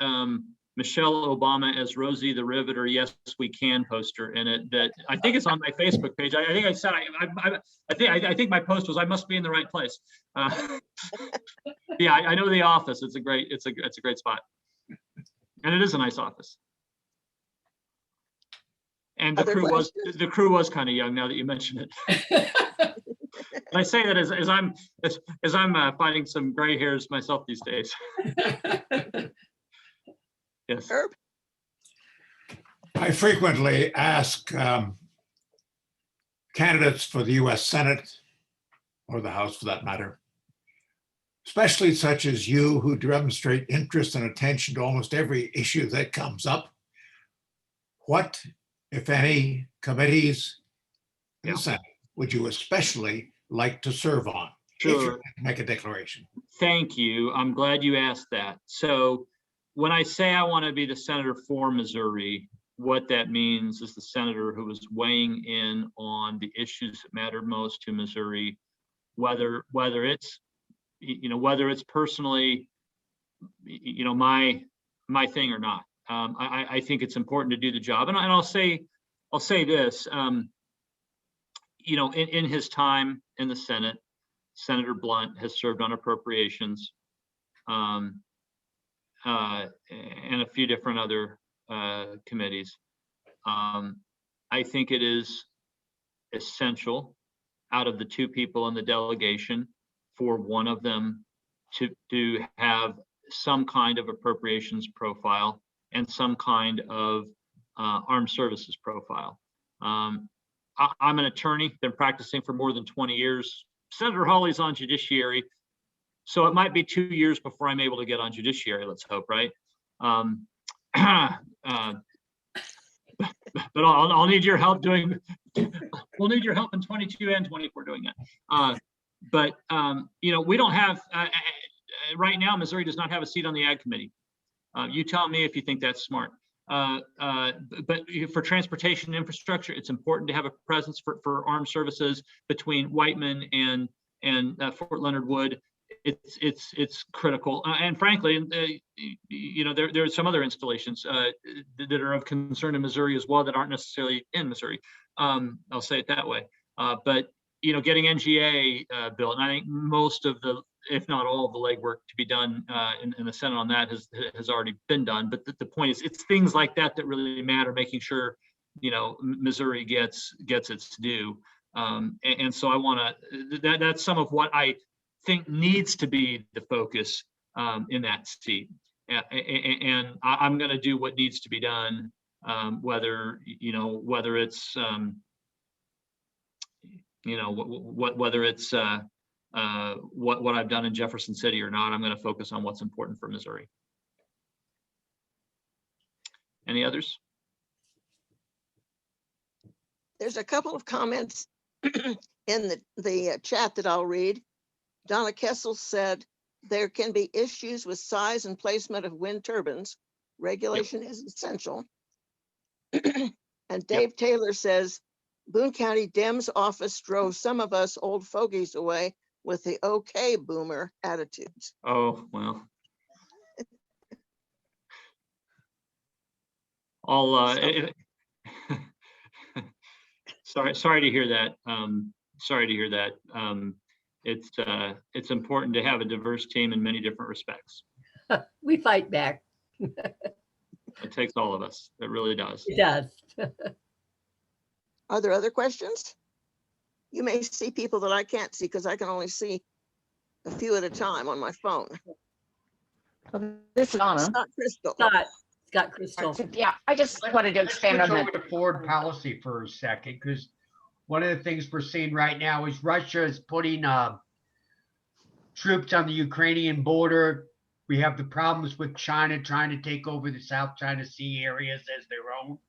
[SPEAKER 2] Michelle Obama as Rosie the Riveter, Yes We Can poster in it that I think is on my Facebook page. I think I said I think my post was I must be in the right place. Yeah, I know the office. It's a great spot. And it is a nice office. And the
[SPEAKER 1] Other
[SPEAKER 2] crew was kind of young, now that you mention it. And I say that as I'm finding some gray hairs myself these days. Yes.
[SPEAKER 1] Herb?
[SPEAKER 4] I frequently ask candidates for the US Senate, or the House for that matter, especially such as you who demonstrate interest and attention to almost every issue that comes up, what, if any, committees in the Senate would you especially like to serve on? If you
[SPEAKER 2] Sure.
[SPEAKER 4] had to make a declaration.
[SPEAKER 2] Thank you. I'm glad you asked that. So when I say I want to be the senator for Missouri, what that means is the senator who is weighing in on the issues that matter most to Missouri, whether it's, whether it's personally, my thing or not. I think it's important to do the job. And I'll say this, in his time in the Senate, Senator Blunt has served on appropriations and a few different other committees. I think it is essential out of the two people in the delegation for one of them to have some kind of appropriations profile and some kind of armed services profile. I'm an attorney, been practicing for more than 20 years. Senator Hawley's on judiciary, so it might be 2 years before I'm able to get on judiciary, let's hope, right? But I'll need your help we'll need your help in 22 and 24 doing that. We don't have, right now, Missouri does not have a seat on the Ag Committee. You tell me if you think that's smart. But for transportation infrastructure, it's important to have a presence for armed services between Whiteman and Fort Leonard Wood. It's critical, and frankly, there are some other installations that are of concern in Missouri as well that aren't necessarily in Missouri. I'll say it that way. But getting NGA built, and I think most of the, if not all of the legwork to be done in the Senate on that has already been done. But the point is, it's things like that that really matter, making sure Missouri gets its due. And so I want to. That's some of what I think needs to be the focus in that seat. And I'm going to do what needs to be done, whether it's whether it's what I've done in Jefferson City or not. I'm going to focus on what's important for Missouri. Any others?
[SPEAKER 1] There's a couple of comments in the chat that I'll read. Donna Kessel said, there can be issues with size and placement of wind turbines. Regulation is essential. And Dave Taylor says, Boone County Dems office drove some of us old fogies away with the okay boomer attitudes.
[SPEAKER 2] Oh, well. Sorry to hear that. Sorry to hear that. It's important to have a diverse team in many different respects.
[SPEAKER 6] We fight back.
[SPEAKER 2] It takes all of us. It really does.
[SPEAKER 6] It does.
[SPEAKER 1] Are there other questions? You may see people that I can't see because I can only see a few at a time on my phone.
[SPEAKER 9] This is Donna.
[SPEAKER 1] Scott Crystal.
[SPEAKER 6] Scott Crystal.
[SPEAKER 9] Yeah, I just wanted to expand on
[SPEAKER 10] Let's
[SPEAKER 9] that.
[SPEAKER 10] switch over to foreign policy for a second, because one of the things we're seeing right now is Russia is putting troops on the Ukrainian border. We have the problems with China trying to take over the South China Sea areas as their own.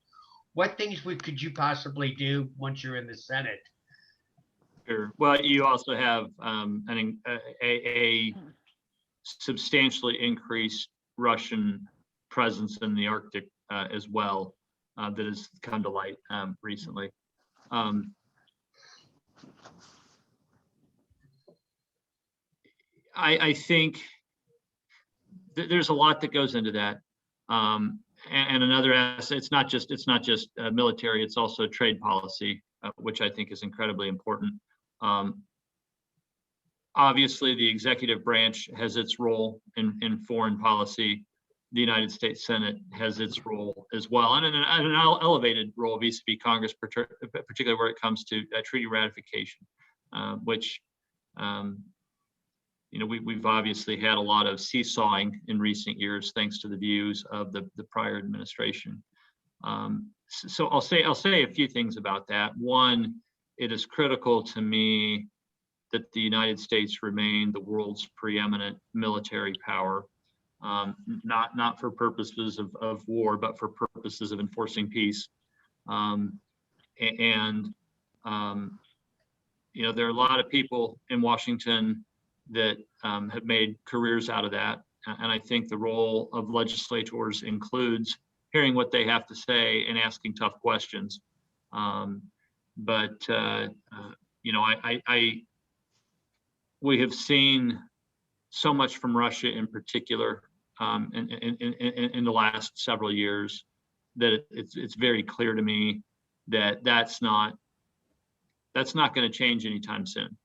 [SPEAKER 10] What things could you possibly do once you're in the Senate?
[SPEAKER 2] Sure. Well, you also have a substantially increased Russian presence in the Arctic as well that has come to light recently. I think there's a lot that goes into that. And another aspect, it's not just military, it's also trade policy, which I think is incredibly important. Obviously, the executive branch has its role in foreign policy. the United States Senate has its role as well, and an elevated role vis-a-vis Congress, particularly where it comes to treaty ratification, which we've obviously had a lot of seesawing in recent years, thanks to the views of the prior administration. So I'll say a few things about that. One, it is critical to me that the United States remain the world's preeminent military power, not for purposes of war, but for purposes of enforcing peace. There are a lot of people in Washington that have made careers out of that. And I think the role of legislators includes hearing what they have to say and asking tough questions. We have seen so much from Russia in particular in the last several years that it's very clear to me that that's not going to change anytime soon.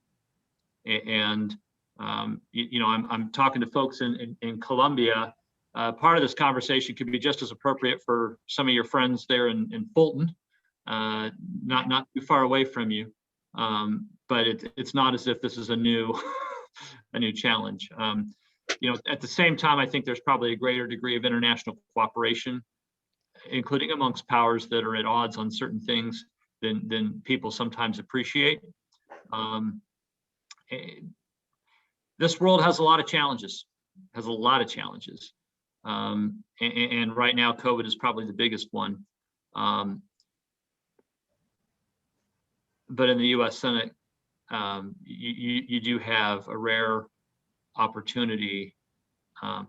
[SPEAKER 2] And I'm talking to folks in Colombia. Part of this conversation could be just as appropriate for some of your friends there in Fulton, not too far away from you. But it's not as if this is a new challenge. At the same time, I think there's probably a greater degree of international cooperation, including amongst powers that are at odds on certain things than people sometimes appreciate. This world has a lot of challenges, and right now COVID is probably the biggest one. But in the U.S. Senate, you do have a rare opportunity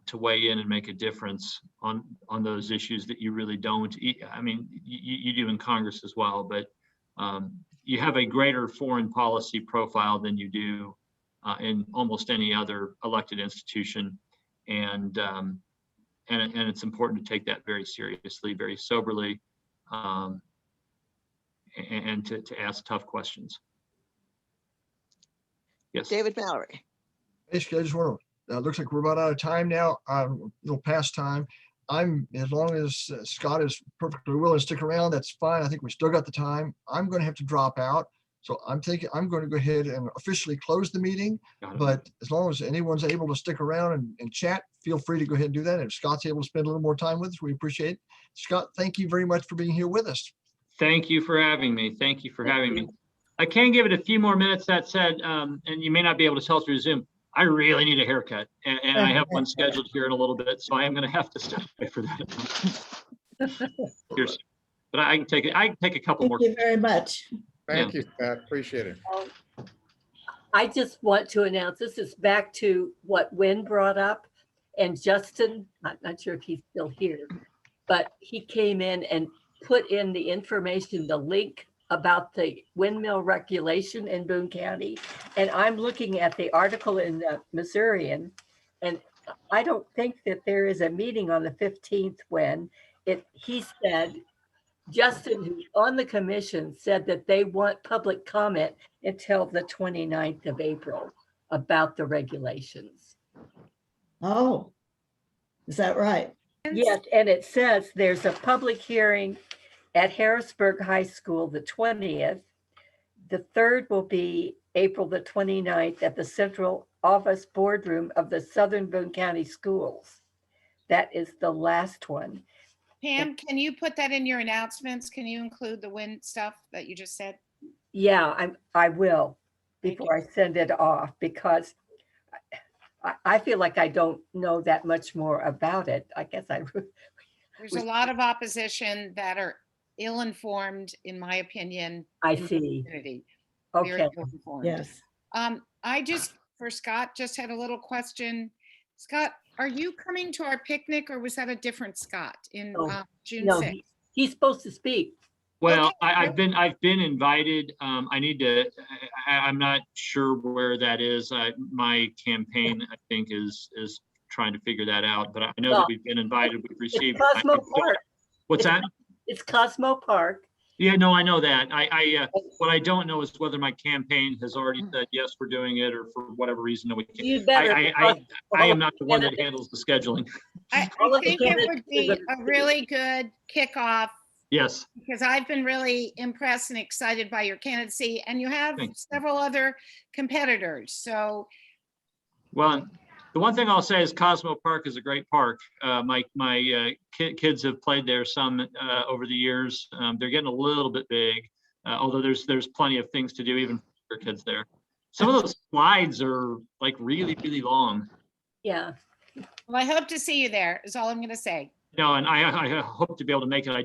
[SPEAKER 2] to weigh in and make a difference on those issues that you really don't. I mean, you do in Congress as well, but you have a greater foreign policy profile than you do in almost any other elected institution, and it's important to take that very seriously, very soberly, and to ask tough questions. Yes,
[SPEAKER 1] David Mallory.
[SPEAKER 11] Basically, I just want to, looks like we're about out of time now, a little past time. As long as Scott is perfectly willing to stick around, that's fine. I think we still got the time. I'm going to have to drop out. So I'm going to go ahead and officially close the meeting. But as long as anyone's able to stick around and chat, feel free to go ahead and do that. And if Scott's able to spend a little more time with us, we appreciate it. Scott, thank you very much for being here with us.
[SPEAKER 2] Thank you for having me. I can give it a few more minutes. That said, and you may not be able to tell through Zoom, I really need a haircut, and I have one scheduled here in a little bit, so I am going to have to step away for that. But I can take it. I can take a couple more.
[SPEAKER 7] Thank you very much.
[SPEAKER 5] Thank you, Scott. Appreciate it.
[SPEAKER 6] I just want to announce, this is back to what Wynn brought up, and Justin, I'm not sure if he's still here, but he came in and put in the information, the link about the windmill regulation in Boone County. And I'm looking at the article in the Missourian, and I don't think that there is a meeting on the 15th when he said, Justin, who's on the commission, said that they want public comment until the 29th of April about the regulations.
[SPEAKER 7] Oh, is that right?
[SPEAKER 6] Yes, and it says there's a public hearing at Harrisburg High School, the 20th. The third will be April the 29th at the Central Office Boardroom of the Southern Boone County Schools. That is the last one.
[SPEAKER 3] Pam, can you put that in your announcements? Can you include the wind stuff that you just said?
[SPEAKER 6] Yeah, I will before I send it off, because I feel like I don't know that much more about it. I guess
[SPEAKER 3] There's a lot of opposition that are ill-informed, in my opinion.
[SPEAKER 6] I see.
[SPEAKER 3] Very
[SPEAKER 6] Okay.
[SPEAKER 3] ill-informed.
[SPEAKER 7] Yes.
[SPEAKER 3] I just, for Scott, just had a little question. Scott, are you coming to our picnic, or was that a different Scott in June 6th?
[SPEAKER 6] He's supposed to speak.
[SPEAKER 2] Well,
[SPEAKER 3] Okay.
[SPEAKER 2] I've been invited. I'm not sure where that is. My campaign, I think, is trying to figure that out, but I know that we've been invited. We've received.
[SPEAKER 6] Cosmo Park.
[SPEAKER 2] What's that?
[SPEAKER 6] It's Cosmo Park.
[SPEAKER 2] Yeah, no, I know that. What I don't know is whether my campaign has already said, yes, we're doing it, or for whatever reason, no, we can't.
[SPEAKER 6] You better.
[SPEAKER 2] I am not the one that handles the scheduling.
[SPEAKER 3] I
[SPEAKER 6] All of the
[SPEAKER 3] think it
[SPEAKER 6] candidates
[SPEAKER 3] would
[SPEAKER 6] are
[SPEAKER 3] be
[SPEAKER 6] gonna
[SPEAKER 3] a really good kickoff
[SPEAKER 2] Yes,
[SPEAKER 3] because I've been really impressed and excited by your candidacy, and you have
[SPEAKER 2] Thanks.
[SPEAKER 3] several other competitors. So
[SPEAKER 2] well, the one thing I'll say is Cosmo Park is a great park. My kids have played there some over the years. They're getting a little bit big, although there's plenty of things to do even for kids there. Some of those slides are like really, really long.
[SPEAKER 6] Yeah.
[SPEAKER 3] well, I hope to see you there is all I'm going to say.
[SPEAKER 2] And I hope to be able to make it. I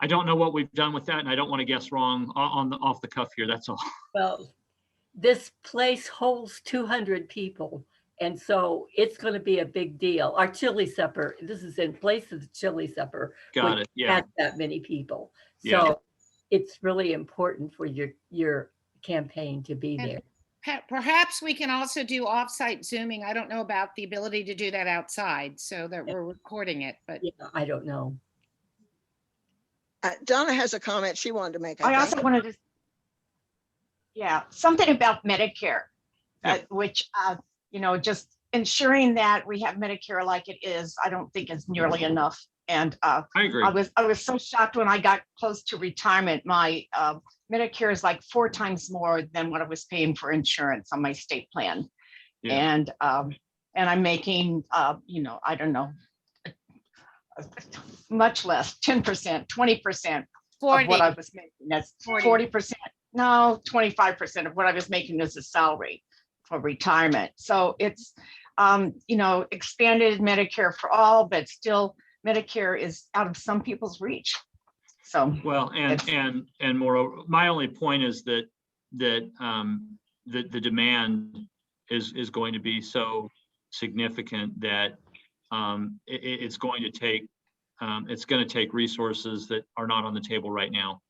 [SPEAKER 2] don't know what we've done with that, and I don't want to guess wrong off the cuff here. That's all.
[SPEAKER 6] Well, this place holds 200 people. And so it's going to be a big deal. Our chili supper, this is in place of the chili supper.
[SPEAKER 2] Got
[SPEAKER 6] which
[SPEAKER 2] it. Yeah.
[SPEAKER 6] has that many people.
[SPEAKER 2] Yeah.
[SPEAKER 6] So it's really important for your campaign to be
[SPEAKER 3] And
[SPEAKER 6] there.
[SPEAKER 3] Perhaps we can also do offsite Zooming. I don't know about the ability to do that outside so that we're recording it, but
[SPEAKER 6] Yeah, I don't know.
[SPEAKER 1] Donna has a comment she wanted to make.
[SPEAKER 9] I
[SPEAKER 1] I
[SPEAKER 9] also
[SPEAKER 1] think.
[SPEAKER 9] wanted to, yeah, something about Medicare,
[SPEAKER 2] Yeah.
[SPEAKER 9] which, just ensuring that we have Medicare like it is, I don't think is nearly enough. And
[SPEAKER 2] I agree.
[SPEAKER 9] I was so shocked when I got close to retirement. My Medicare is like 4 times more than what I was paying for insurance on my state plan.
[SPEAKER 2] Yeah.
[SPEAKER 9] And I'm making, I don't know, much less, 10%, 20% of
[SPEAKER 3] 40.
[SPEAKER 9] what I was making. That's
[SPEAKER 3] 40.
[SPEAKER 9] 40%. No, 25% of what I was making as a salary for retirement. So it's, expanded Medicare for all, but still Medicare is out of some people's reach. So.
[SPEAKER 2] Well, and moreover, my only point is that the demand is going to be so significant that it's going to take resources that are not on the table right now.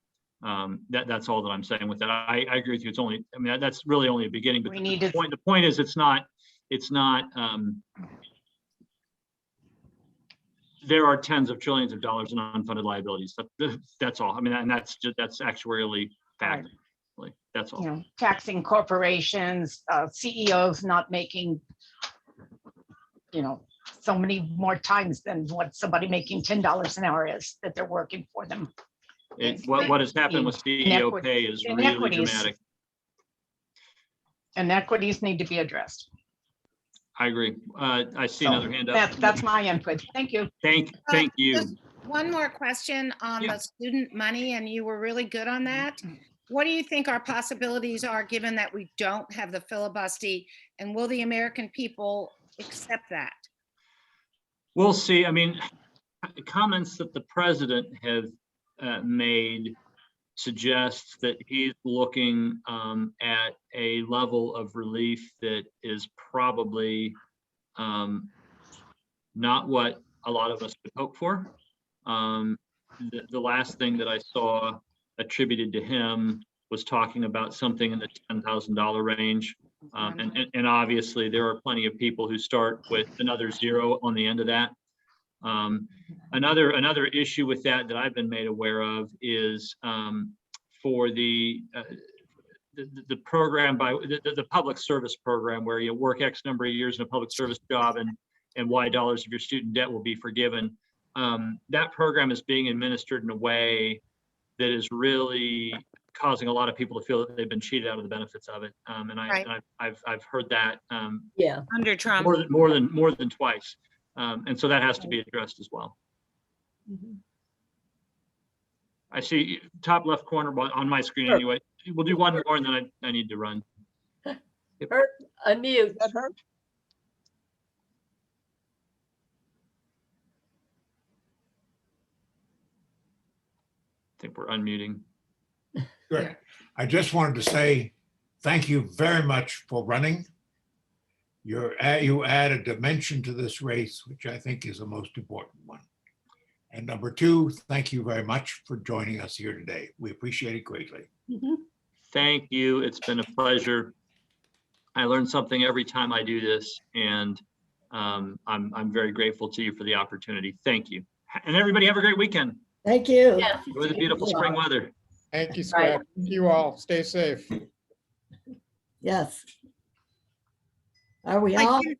[SPEAKER 2] That's all that I'm saying with that. I agree with you. It's only, that's really only a beginning, but the point is it's not there are tens of trillions of dollars in unfunded liabilities. That's all. And that's actuarially fact. Right. That's all.
[SPEAKER 9] Taxing corporations, CEOs not making, so many more times than what somebody making $10 an hour is that they're working for them.
[SPEAKER 2] What has happened with CEO pay is really dramatic.
[SPEAKER 9] Inequities need to be addressed.
[SPEAKER 2] I agree. I see another hand up.
[SPEAKER 9] That's my input. Thank you.
[SPEAKER 2] Thank you.
[SPEAKER 3] Just one more question on the student money, and you were really good on that. What do you think our possibilities are given that we don't have the filibuster, and will the American people accept that?
[SPEAKER 2] We'll see. Comments that the president has made suggests that he's looking at a level of relief that is probably not what a lot of us would hope for. The last thing that I saw attributed to him was talking about something in the $10,000 range. And obviously there are plenty of people who start with another zero on the end of that. Another issue with that I've been made aware of is for the program by the public service program, where you work X number of years in a public service job and Y dollars of your student debt will be forgiven. That program is being administered in a way that is really causing a lot of people to feel that they've been cheated out of the benefits of it. I've heard that
[SPEAKER 3] Under Trump
[SPEAKER 2] more than twice. And so that has to be addressed as well. I see top left corner on my screen anyway. We'll do one more and then I need to run.
[SPEAKER 6] Unmute.
[SPEAKER 1] That hurt?
[SPEAKER 2] I think we're unmuting.
[SPEAKER 4] Good. I just wanted to say thank you very much for running. You add a dimension to this race, which I think is the most important one. And number 2, thank you very much for joining us here today. We appreciate it greatly.
[SPEAKER 2] Thank you. It's been a pleasure. I learn something every time I do this, and I'm very grateful to you for the opportunity. Thank you. And everybody have a great weekend.
[SPEAKER 7] Thank you.
[SPEAKER 6] Yes.
[SPEAKER 2] Enjoy the beautiful spring weather.
[SPEAKER 5] Thank you,
[SPEAKER 6] Right.
[SPEAKER 5] Scott. Thank you all. Stay safe.
[SPEAKER 7] Yes. Are we
[SPEAKER 3] I
[SPEAKER 7] all?
[SPEAKER 3] didn't-